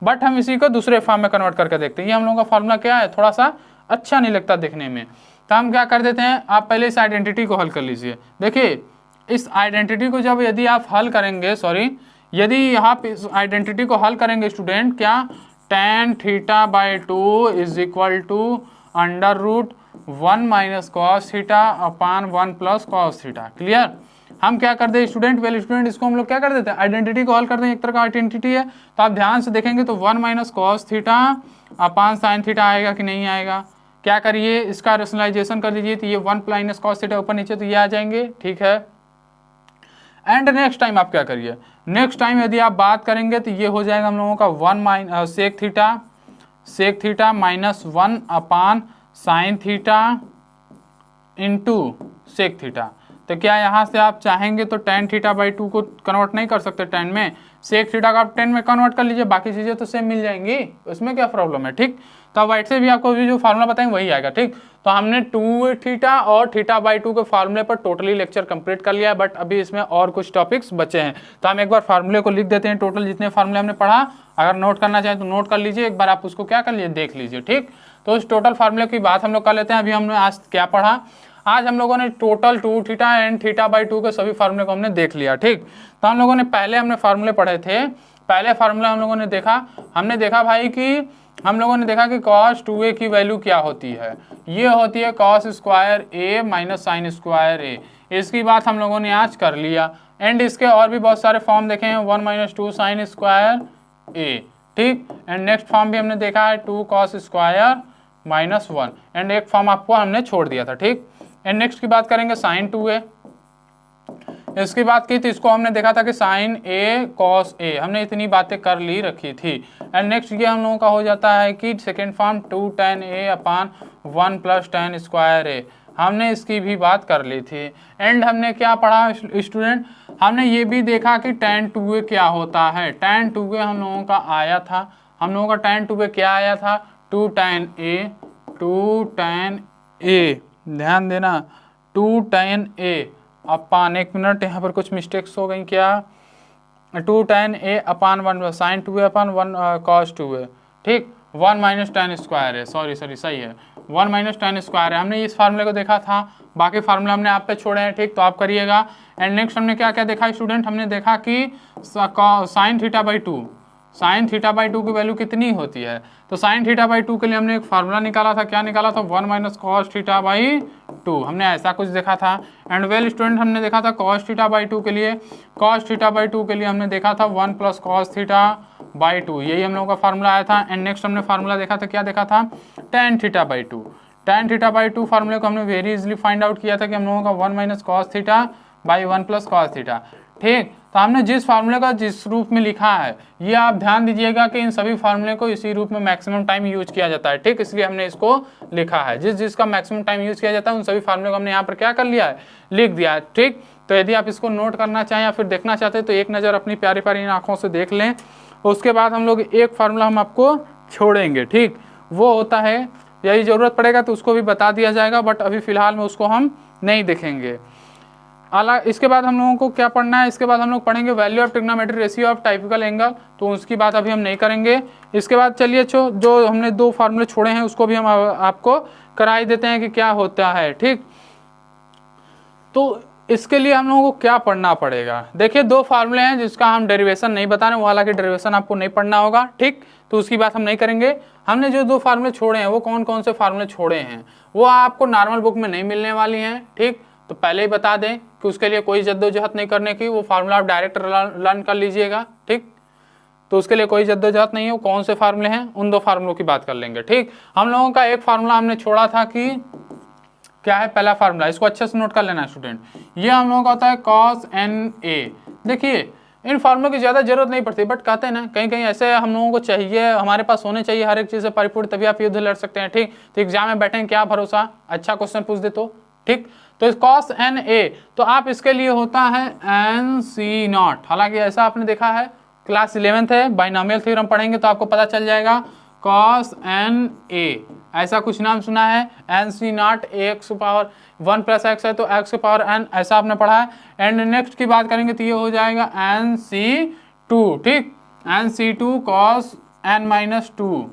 बट हम इसी को दूसरे फॉर्म में कन्वर्ट करके देखते हैं। ये हम लोगों का फार्मूला क्या है, थोड़ा सा अच्छा नहीं लगता देखने में, तो हम क्या कर देते हैं, आप पहले इस आइडेंटिटी को हल कर लीजिए। देखिए इस आइडेंटिटी को जब यदि आप हल करेंगे, यदि आप इस आइडेंटिटी को हल करेंगे स्टूडेंट, क्या, tan θ/2 is equal to √1 minus cos θ upon 1 plus cos θ। Clear. हम क्या कर दें स्टूडेंट, वेल स्टूडेंट इसको हम लोग क्या कर देते हैं, आइडेंटिटी को हल कर दें, एक तरह का आइडेंटिटी है। तो आप ध्यान से देखेंगे तो 1 माइनस कॉस θ अपान साइन θ आएगा कि नहीं आएगा। क्या करिए, इसका रेशनलाइजेशन कर लीजिए, तो ये 1 माइनस कॉस θ ऊपर नीचे तो ये आ जाएंगे। ठीक है। एंड नेक्स्ट टाइम आप क्या करिए, नेक्स्ट टाइम यदि आप बात करेंगे तो ये हो जाएगा हम लोगों का 1 minus sec θ minus 1 upon sine θ into sec θ। तो क्या यहाँ से आप चाहेंगे तो tan θ/2 को कन्वर्ट नहीं कर सकते tan में, sec θ का आप tan में कन्वर्ट कर लीजिए, बाकी चीज़ें तो सेम मिल जाएंगी, उसमें क्या प्रॉब्लम है। ठीक। तो वाइट से भी आपको जो फार्मूला बताएंगे वही आएगा। ठीक। तो हमने 2θ और θ/2 के फार्मूले पर टोटली लेक्चर कंप्लीट कर लिया है, बट अभी इसमें और कुछ टॉपिक्स बचे हैं। तो हम एक बार फार्मूले को लिख देते हैं, टोटल जितने फार्मूले हमने पढ़ा, अगर नोट करना चाहें तो नोट कर लीजिए, एक बार आप उसको क्या कर लीजिए, देख लीजिए। ठीक। तो उस टोटल फार्मूले की बात हम लोग कर लेते हैं। अभी हमने आज क्या पढ़ा, आज हम लोगों ने टोटल 2θ एंड θ/2 के सभी फार्मूले को हमने देख लिया। ठीक। तो हम लोगों ने हमने फार्मूले पढ़े थे, पहले फार्मूला हम लोगों ने देखा, हमने देखा भाई कि हम लोगों ने देखा कि cos 2a की वैल्यू क्या होती है, ये होती है cos square a minus sine square a। इसकी बात हम लोगों ने आज कर लिया, एंड इसके और भी बहुत सारे फॉर्म देखे हैं, 1 माइनस 2 साइन स्क्वायर a। ठीक। एंड नेक्स्ट फॉर्म भी हमने देखा है 2 cos स्क्वायर माइनस 1, एंड एक फॉर्म आपको हमने छोड़ दिया था। ठीक। एंड नेक्स्ट की बात करेंगे साइन 2a, इसकी बात की तो इसको हमने देखा था कि साइन a cos a, हमने इतनी बातें कर ली रखी थी। एंड नेक्स्ट ये हम लोगों का हो जाता है कि second form 2 tan a upon 1 plus tan square a, हमने इसकी भी बात कर ली थी। एंड हमने क्या पढ़ा स्टूडेंट, हमने ये भी देखा कि tan 2a क्या होता है। tan 2a हम लोगों का आया था, हम लोगों का tan 2a क्या आया था, 2 tan a, ध्यान देना, 2 tan a अपान, एक मिनट यहाँ पर कुछ मिस्टेक्स हो गई क्या, 2 tan a upon 1 sine 2a upon 1 cos 2a। ठीक। 1 माइनस tan स्क्वायर है, सॉरी सही है, 1 माइनस टेन स्क्वायर है। हमने इस फार्मूले को देखा था, बाकी फार्मूला हमने आप पे छोड़े हैं, ठीक, तो आप करिएगा। एंड नेक्स्ट हमने क्या क्या देखा स्टूडेंट, हमने देखा कि sine theta by two, sine theta by two की वैल्यू कितनी होती है, तो साइन थीटा बाई टू के लिए हमने एक फार्मूला निकाला था, क्या निकाला था, 1 minus cos theta by two, हमने ऐसा कुछ देखा था। एंड वेल स्टूडेंट हमने देखा था कॉस थीटा बाई टू के लिए, कॉस थीटा बाई टू के लिए हमने देखा था 1 plus cos theta by two, यही हम लोगों का फार्मूला आया था। एंड नेक्स्ट हमने फार्मूला देखा था, क्या देखा था, tan theta by two, tan theta by two फार्मूले को हमने वेरी इजिली फाइंड आउट किया था कि हम लोगों का 1 minus cos theta by 1 plus cos theta, ठीक। तो हमने जिस फार्मूले का जिस रूप में लिखा है, ये आप ध्यान दीजिएगा कि इन सभी फार्मूले को इसी रूप में मैक्सिमम टाइम यूज किया जाता है, ठीक, इसलिए हमने इसको लिखा है। जिसका मैक्सिमम टाइम यूज किया जाता है उन सभी फार्मूले को हमने यहाँ पर क्या कर लिया है, लिख दिया है, ठीक। तो यदि आप इसको नोट करना चाहें या फिर देखना चाहते हैं तो एक नज़र अपनी प्यारी प्यारी आंखों से देख लें। उसके बाद हम लोग एक फार्मूला हम आपको छोड़ेंगे, ठीक, वो होता है, यही ज़रूरत पड़ेगा तो उसको भी बता दिया जाएगा, बट अभी फिलहाल में उसको हम नहीं देखेंगे। इसके बाद हम लोगों को क्या पढ़ना है, इसके बाद हम लोग पढ़ेंगे value of trigonometric ratio of typical angle, तो उसकी बात अभी हम नहीं करेंगे। इसके बाद चलिए जो हमने दो फार्मूले छोड़े हैं उसको भी हम आपको करा ही देते हैं कि क्या होता है, ठीक। तो इसके लिए हम लोगों को क्या पढ़ना पड़ेगा, देखिए दो फार्मूले हैं जिसका हम डेरिवेशन नहीं बता रहे, वो हालांकि डेरिवेशन आपको नहीं पढ़ना होगा, ठीक, तो उसकी बात हम नहीं करेंगे। हमने जो दो फार्मूले छोड़े हैं वो कौन कौन से फार्मूले छोड़े हैं वो आपको नॉर्मल बुक में नहीं मिलने वाली हैं, ठीक, तो पहले ही बता दें कि उसके लिए कोई जद्दोजहद नहीं करने की, वो फार्मूला आप डायरेक्ट लर्न कर लीजिएगा, ठीक, तो उसके लिए कोई जद्दोजहद नहीं है। वो कौन से फार्मूले हैं उन दो फार्मूलों की बात कर लेंगे, ठीक। हम लोगों का एक फार्मूला हमने छोड़ा था कि क्या है, पहला फार्मूला, इसको अच्छे से नोट कर लेना स्टूडेंट, ये हम लोगों का होता है कॉस एन ए। देखिए इन फार्मूलों की ज़्यादा जरूरत नहीं पड़ती, बट कहते हैं ना कहीं कहीं ऐसे हम लोगों को चाहिए, हमारे पास होने चाहिए हर एक चीज़ से परिपूर्ण, तभी आप युद्ध लड़ सकते हैं, ठीक। तो एग्जाम में बैठेंगे क्या भरोसा, अच्छा क्वेश्चन पूछ दे तो, ठीक। तो कॉस एन ए, तो आप इसके लिए होता है एन सी नॉट, हालांकि ऐसा आपने देखा है क्लास 11th है, बाइनोमियल थ्योरम पढ़ेंगे तो आपको पता चल जाएगा, कॉस एन ए ऐसा कुछ नाम सुना है, N C not x power 1 plus x है तो एक्स पावर एन, ऐसा आपने पढ़ा है। एंड नेक्स्ट की बात करेंगे तो ये हो जाएगा एन सी टू, ठीक, N C two cos N minus two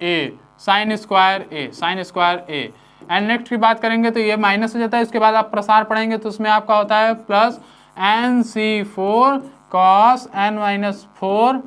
A sine square A, sine square A. And next की बात करेंगे तो ये माइनस हो जाता है, इसके बाद आप प्रसार पढ़ेंगे तो उसमें आपका होता है plus N C four cos N minus four,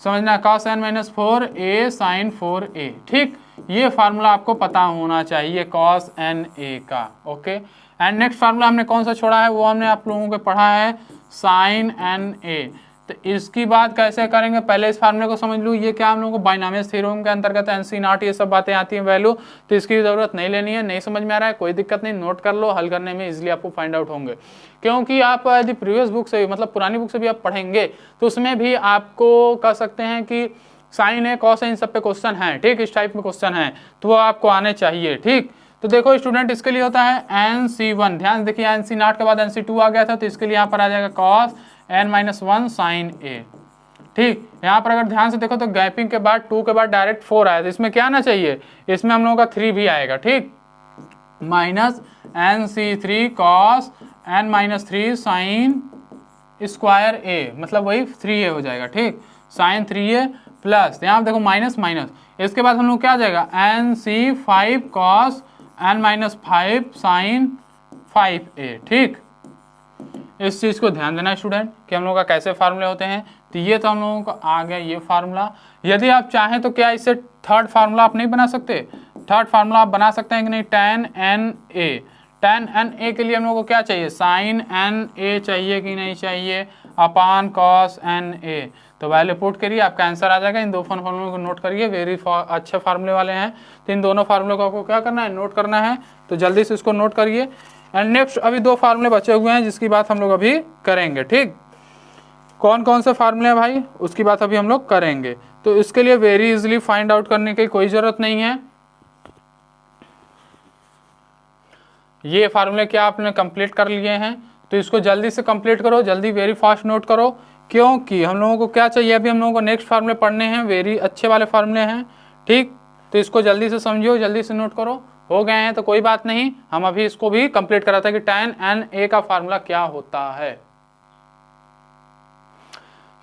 समझना, cos N minus four A sine four A, ठीक। ये फार्मूला आपको पता होना चाहिए कॉस एन ए का, ओके। एंड नेक्स्ट फार्मूला हमने कौन सा छोड़ा है वो हमने आप लोगों को पढ़ा है साइन एन ए। तो इसकी बात कैसे करेंगे, पहले इस फार्मूले को समझ लूँ, ये क्या हम लोगों को बाइनोमियल थ्योरम के अंतर्गत एन सी नॉट ये सब बातें आती हैं वैल्यू, तो इसकी ज़रूरत नहीं लेनी है, नहीं समझ में आ रहा है कोई दिक्कत नहीं, नोट कर लो, हल करने में इजीली आपको फाइंड आउट होंगे। क्योंकि आप यदि प्रीवियस बुक से मतलब पुरानी बुक से भी आप पढ़ेंगे तो उसमें भी आपको कह सकते हैं कि साइन है कॉस है इन सब पे क्वेश्चन है, ठीक, इस टाइप में क्वेश्चन है तो वो आपको आने चाहिए, ठीक। तो देखो स्टूडेंट इसके लिए होता है एन सी वन, ध्यान देखिए एन सी नॉट के बाद एन सी टू आ गया था तो इसके लिए यहाँ पर आ जाएगा cos N minus one sine A, ठीक। यहाँ पर अगर ध्यान से देखो तो गैपिंग के बाद 2 के बाद डायरेक्ट 4 आया, तो इसमें क्या आना चाहिए, इसमें हम लोगों का 3 भी आएगा, ठीक, minus N C three cos N minus three sine square A, मतलब वही 3a हो जाएगा, ठीक, साइन 3a प्लस यहाँ देखो माइनस माइनस, इसके बाद हम लोग क्या आ जाएगा N C five cos N minus five sine 5a, ठीक। इस चीज़ को ध्यान देना स्टूडेंट कि हम लोगों का कैसे फार्मूले होते हैं। तो ये तो हम लोगों को आ गया ये फार्मूला। यदि आप चाहें तो क्या इससे थर्ड फार्मूला आप नहीं बना सकते, थर्ड फार्मूला आप बना सकते हैं कि नहीं, tan N A, tan N A के लिए हम लोगों को क्या चाहिए, साइन एन ए चाहिए कि नहीं चाहिए, अपान कॉस एन ए, तो वैल्यू पुट करिए आपका आंसर आ जाएगा। इन दो फार्मूलों को नोट करिए, वेरी अच्छे फार्मूले वाले हैं, तो इन दोनों फार्मूलों को आपको क्या करना है, नोट करना है, तो जल्दी से इसको नोट करिए। एंड नेक्स्ट अभी दो फार्मूले बचे हुए हैं जिसकी बात हम लोग अभी करेंगे, ठीक। कौन कौन से फार्मूले हैं भाई उसकी बात अभी हम लोग करेंगे, तो इसके लिए वेरी इजीली फाइंड आउट करने की कोई ज़रूरत नहीं है। ये फार्मूले क्या आपने कंप्लीट कर लिए हैं तो इसको जल्दी से कंप्लीट करो, जल्दी वेरी फास्ट नोट करो, क्योंकि हम लोगों को क्या चाहिए, अभी हम लोगों को नेक्स्ट फार्मूले पढ़ने हैं, वेरी अच्छे वाले फार्मूले हैं, ठीक। तो इसको जल्दी से समझियो, जल्दी से नोट करो, हो गए हैं तो कोई बात नहीं, हम अभी इसको भी कंप्लीट कराते हैं कि tan एन ए का फार्मूला क्या होता है।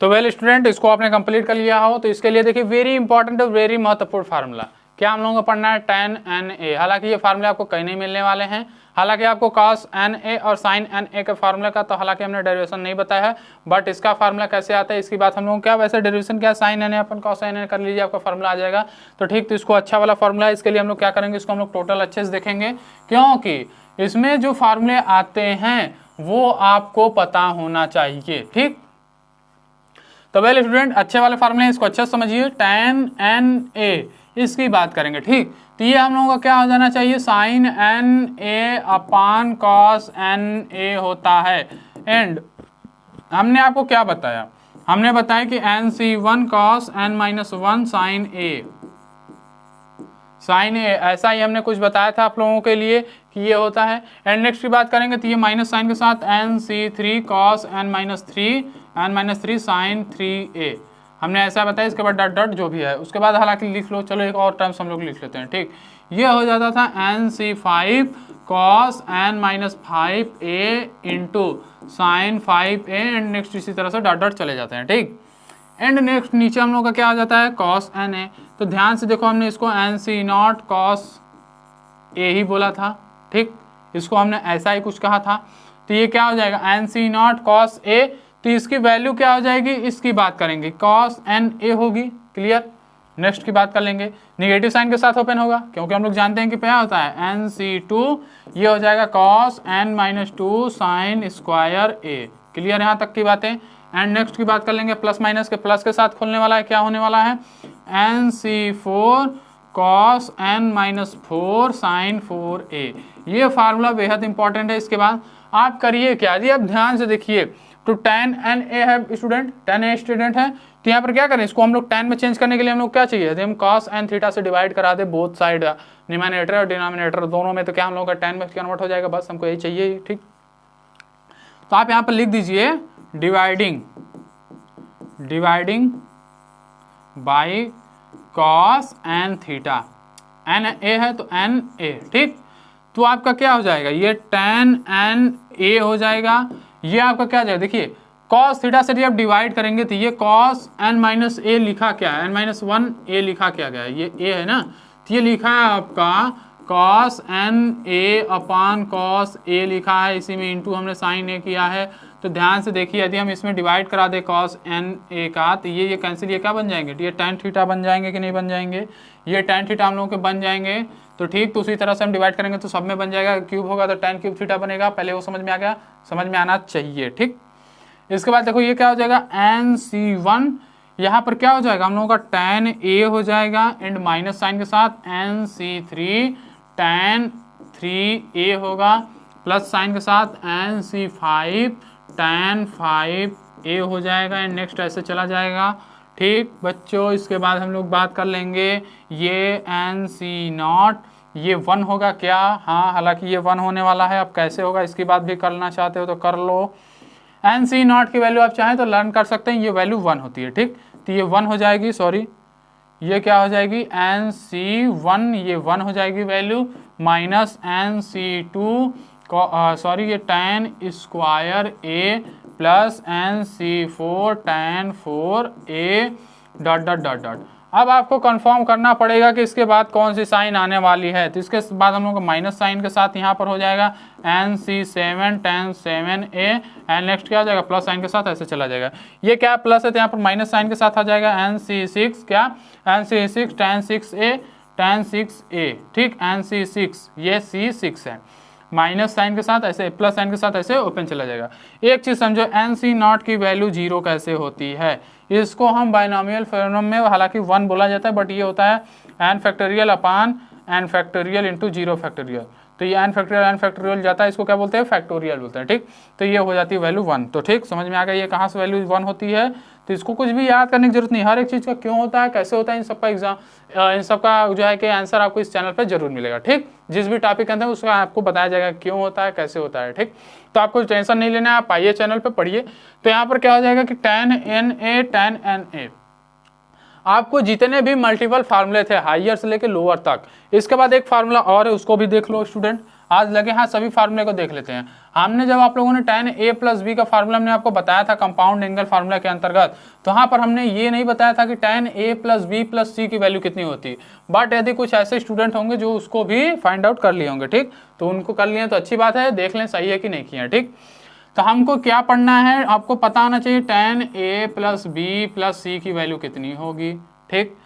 तो वेल स्टूडेंट इसको आपने कंप्लीट कर लिया हो तो इसके लिए देखिए वेरी इंपॉर्टेंट और वेरी महत्वपूर्ण फार्मूला क्या हम लोगों को पढ़ना है, tan NA। हालांकि ये फार्मूले आपको कहीं नहीं मिलने वाले हैं, हालांकि आपको cos NA और sin NA के फार्मूले का तो हालांकि हमने डेरिवेशन नहीं बताया है, बट इसका फार्मूला कैसे आता है इसकी बात हम लोग क्या, वैसे डेरिवेशन क्या, sin NA अपन cos NA कर लीजिए, आपका फार्मूला आ जाएगा। तो ठीक, तो इसको अच्छा वाला फार्मूला है, इसके लिए हम लोग क्या करेंगे, इसको हम लोग टोटल अच्छे से देखेंगे, क्योंकि इसमें जो फार्मूले आते हैं वो आपको पता होना चाहिए। ठीक, तो वेल स्टूडेंट, अच्छे वाले फार्मूले इसको अच्छे से समझिए। tan NA इसकी बात करेंगे। ठीक, तो ये हम लोगों का क्या हो जाना चाहिए, sin NA अपान cos NA होता है। एंड हमने आपको क्या बताया, हमने बताया कि NC1 cos N-1 sin A, ऐसा ही हमने कुछ बताया था आप लोगों के लिए कि ये होता है। एंड नेक्स्ट की बात करेंगे तो ये माइनस साइन के साथ NC3 cos N-3 sin 3A हमने ऐसा बताया। इसके बाद डॉट डॉट जो भी है उसके बाद हालांकि लिख लो, चलो एक और टर्म्स हम लोग लिख लेते हैं। ठीक, ये हो जाता था NC5 cos N-5A into sine 5A and next इसी तरह से डॉट डॉट चले जाते हैं। ठीक, एंड नेक्स्ट नीचे हम लोग का क्या आ जाता है, cos NA। तो ध्यान से देखो, हमने इसको NC0 cos A ही बोला था। ठीक, इसको हमने ऐसा ही कुछ कहा था, तो ये क्या हो जाएगा NC0 cos A। तो इसकी वैल्यू क्या हो जाएगी, इसकी बात करेंगे cos NA होगी। क्लियर, नेक्स्ट की बात कर लेंगे, निगेटिव साइन के साथ ओपन होगा क्योंकि हम लोग जानते हैं कि क्या होता है NC2, ये हो जाएगा cos N-2 sin square A। Clear यहाँ तक की बातें। एंड नेक्स्ट की बात कर लेंगे, प्लस माइनस के प्लस के साथ खोलने वाला है, क्या होने वाला है NC4 cos N-4 sin 4A। ये फार्मूला बेहद इंपॉर्टेंट है। इसके बाद आप करिए क्या जी, आप ध्यान से देखिए, तो tan NA है स्टूडेंट, tan A स्टूडेंट है, तो यहाँ पर क्या करें, इसको हम लोग tan में चेंज करने के लिए हम लोग क्या चाहिए, हम cos n थीटा से डिवाइड करा दे बोथ साइड, न्यूमरेटर और डिनोमिनेटर दोनों में, तो क्या हम लोग का tan में कन्वर्ट हो जाएगा, बस हमको यही चाहिए। ठीक, तो आप यहाँ पर लिख दीजिए dividing by cos n theta, n a है तो n a। ठीक, तो आपका क्या हो जाएगा, ये tan n a हो जाएगा। ये आपका क्या जाएगा, देखिए cos थीटा से जब डिवाइड करेंगे तो ये cos n-a लिखा क्या है, n-1 a लिखा क्या गया है, ये a है ना, तो ये लिखा है आपका cos NA upon cos A लिखा है, इसी में इंटू हमने साइन A किया है। तो ध्यान से देखिए, यदि हम इसमें डिवाइड करा दे cos NA का, तो ये कैंसिल, ये क्या बन जाएंगे, ये tan थीटा बन जाएंगे कि नहीं बन जाएंगे, ये tan थीटा हम लोगों के बन जाएंगे। तो ठीक, तो उसी तरह से हम डिवाइड करेंगे तो सब में बन जाएगा, क्यूब होगा तो tan क्यूब थीटा बनेगा। पहले वो समझ में आ गया, समझ में आना चाहिए। ठीक, इसके बाद देखो ये क्या हो जाएगा NC1, यहाँ पर क्या हो जाएगा हम लोगों का tan A हो जाएगा एंड माइनस साइन के साथ NC3 tan 3A होगा, प्लस साइन के साथ NC5 tan 5A हो जाएगा एंड नेक्स्ट ऐसे चला जाएगा। ठीक बच्चों, इसके बाद हम लोग बात कर लेंगे ये NC0, ये 1 होगा क्या, हाँ हालांकि ये 1 होने वाला है। अब कैसे होगा इसकी बात भी करना चाहते हो तो कर लो। NC0 की वैल्यू आप चाहें तो लर्न कर सकते हैं, ये वैल्यू 1 होती है। ठीक, तो ये 1 हो जाएगी, सॉरी ये क्या हो जाएगी NC1, ये 1 हो जाएगी वैल्यू, माइनस NC2 सॉरी ये tan square A plus NC4 tan 4A dot dot dot dot. अब आपको कंफर्म करना पड़ेगा कि इसके बाद कौन सी साइन आने वाली है, तो इसके बाद हम लोग को माइनस साइन के साथ यहाँ पर हो जाएगा NC7 tan 7A and next क्या हो जाएगा प्लस साइन के साथ ऐसे चला जाएगा। ये क्या प्लस है तो यहाँ पर माइनस साइन के साथ आ जाएगा NC6 क्या NC6 tan 6A। ठीक, NC6 ये C6 है, माइनस साइन के साथ ऐसे प्लस साइन के साथ ऐसे ओपन चला जाएगा। एक चीज समझो, NC0 की वैल्यू 0 कैसे होती है, इसको हम बाइनोमियल फॉर्म में हालांकि 1 बोला जाता है, बट ये होता है n फैक्टोरियल अपान n फैक्टोरियल इंटू 0 फैक्टोरियल। तो ये n फैक्टोरियल जाता है, इसको क्या बोलते हैं फैक्टोरियल बोलते हैं। ठीक, तो ये हो जाती है वैल्यू 1। तो ठीक समझ में आ गया ये कहाँ से वैल्यू 1 होती है। तो इसको कुछ भी याद करने की जरूरत नहीं, हर एक चीज़ का क्यों होता है कैसे होता है, इन सबका एग्जाम इन सबका जो है कि आंसर आपको इस चैनल पे जरूर मिलेगा। ठीक, जिस भी टॉपिक के अंदर उसका आपको बताया जाएगा क्यों होता है कैसे होता है। ठीक, तो आपको टेंशन नहीं लेना है, आप आइए चैनल पे पढ़िए। तो यहाँ पर क्या हो जाएगा कि tan NA आपको जितने भी मल्टीपल फार्मूले थे हाइयर से लेके लोअर तक, इसके बाद एक फार्मूला और है उसको भी देख लो स्टूडेंट। आज लगे हाँ सभी फार्मूले को देख लेते हैं। हमने जब आप लोगों ने tan a प्लस बी का फार्मूला हमने आपको बताया था कंपाउंड एंगल फार्मूला के अंतर्गत, तो यहाँ पर हमने ये नहीं बताया था कि tan a plus B plus C की वैल्यू कितनी होती। बट यदि कुछ ऐसे स्टूडेंट होंगे जो उसको भी फाइंड आउट कर लिए होंगे, ठीक, तो उनको कर लिए तो अच्छी बात है, देख लें सही है कि नहीं किया। ठीक, तो हमको क्या पढ़ना है, आपको पता होना चाहिए tan a plus B plus C की वैल्यू कितनी होगी। ठीक,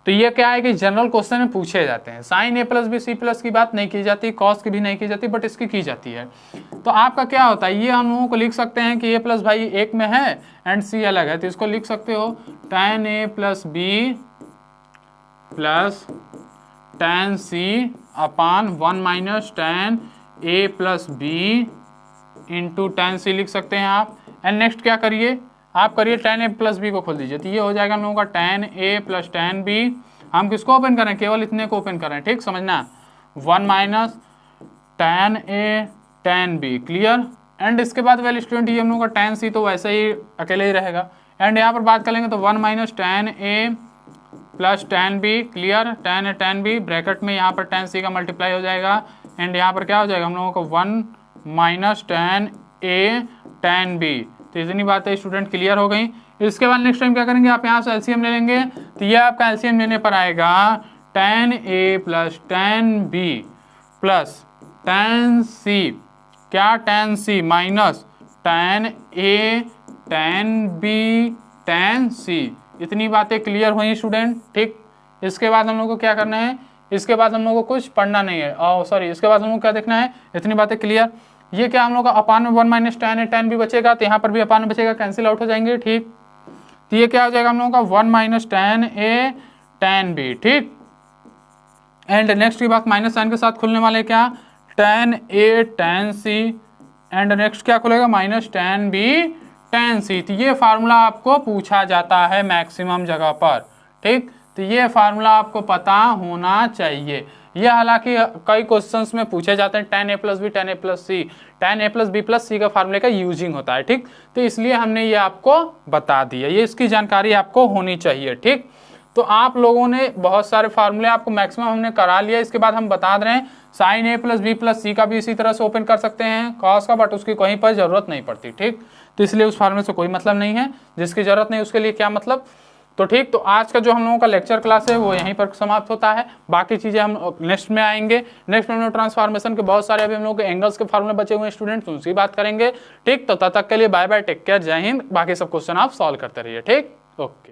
तो ये क्या है कि जनरल क्वेश्चन में पूछे जाते हैं। Sine a plus B C plus की बात नहीं की जाती, कॉस की भी नहीं की जाती, बट इसकी जाती है। तो आपका क्या होता है, ये हम लोगों को लिख सकते हैं कि a प्लस भाई एक में है एंड c अलग है, तो इसको लिख सकते हो tan a plus B plus tan c upon 1 minus tan a plus B into tan c लिख सकते हैं आप। एंड नेक्स्ट क्या करिए, आप करिए tan a प्लस बी को खोल दीजिए, तो ये हो जाएगा हम लोगों का tan a plus tan b। हम किसको ओपन करें, केवल इतने को ओपन करें, ठीक, समझना, 1 minus tan a tan b, clear. And इसके बाद वेल स्टूडेंट ये हम लोगों का tan c तो वैसे ही अकेले ही रहेगा। एंड यहाँ पर बात करेंगे तो 1 minus tan a plus tan b, clear, tan a tan b bracket में यहाँ पर tan c का मल्टीप्लाई हो जाएगा। एंड यहाँ पर क्या हो जाएगा हम लोगों को 1 minus tan a tan b। तो इतनी बातें स्टूडेंट क्लियर हो गई। इसके बाद नेक्स्ट टाइम क्या करेंगे, आप यहाँ से एलसीएम ले लेंगे, तो ये आपका एलसीएम लेने पर आएगा tan a plus tan b plus tan c, क्या tan c minus tan a tan b tan c। इतनी बातें क्लियर हुई स्टूडेंट। ठीक, इसके बाद हम लोग को क्या करना है, इसके बाद हम लोग को कुछ पढ़ना नहीं है, सॉरी इसके बाद हम लोग क्या देखना है, इतनी बातें क्लियर। ये क्या हम लोग का अपान में 1 minus tan a tan b बचेगा, तो यहाँ पर भी अपान में बचेगा, कैंसिल आउट हो जाएंगे। ठीक, तो ये क्या हो जाएगा हम लोगों का 1 minus tan a tan b। ठीक, एंड नेक्स्ट की बात माइनस साइन के साथ खुलने वाले क्या, tan a tan c, and next क्या खुलेगा minus tan b tan c। तो ये फार्मूला आपको पूछा जाता है मैक्सिमम जगह पर। ठीक, तो ये फार्मूला आपको पता होना चाहिए। ये हालांकि कई क्वेश्चंस में पूछे जाते हैं tan a plus B tan a plus C, tan a plus B plus C का फार्मूले का यूजिंग होता है। ठीक, तो इसलिए हमने ये आपको बता दिया, ये इसकी जानकारी आपको होनी चाहिए। ठीक, तो आप लोगों ने बहुत सारे फार्मूले आपको मैक्सिमम हमने करा लिया। इसके बाद हम बता रहे हैं sine a plus B plus C का भी इसी तरह से ओपन कर सकते हैं, कॉस का, बट उसकी कहीं पर जरूरत नहीं पड़ती। ठीक, तो इसलिए उस फार्मूले से कोई मतलब नहीं है, जिसकी जरूरत नहीं उसके लिए क्या मतलब। तो ठीक, तो आज का जो हम लोगों का लेक्चर क्लास है वो यहीं पर समाप्त होता है। बाकी चीज़ें हम नेक्स्ट में आएंगे। नेक्स्ट में हम लोग ट्रांसफॉर्मेशन के बहुत सारे अभी हम लोग के एंगल्स के फार्मूले बचे हुए हैं स्टूडेंट्स, उनकी बात करेंगे। ठीक, तो तब तक के लिए बाय बाय, टेक केयर, जय हिंद। बाकी सब क्वेश्चन आप सॉल्व करते रहिए। ठीक, ओके।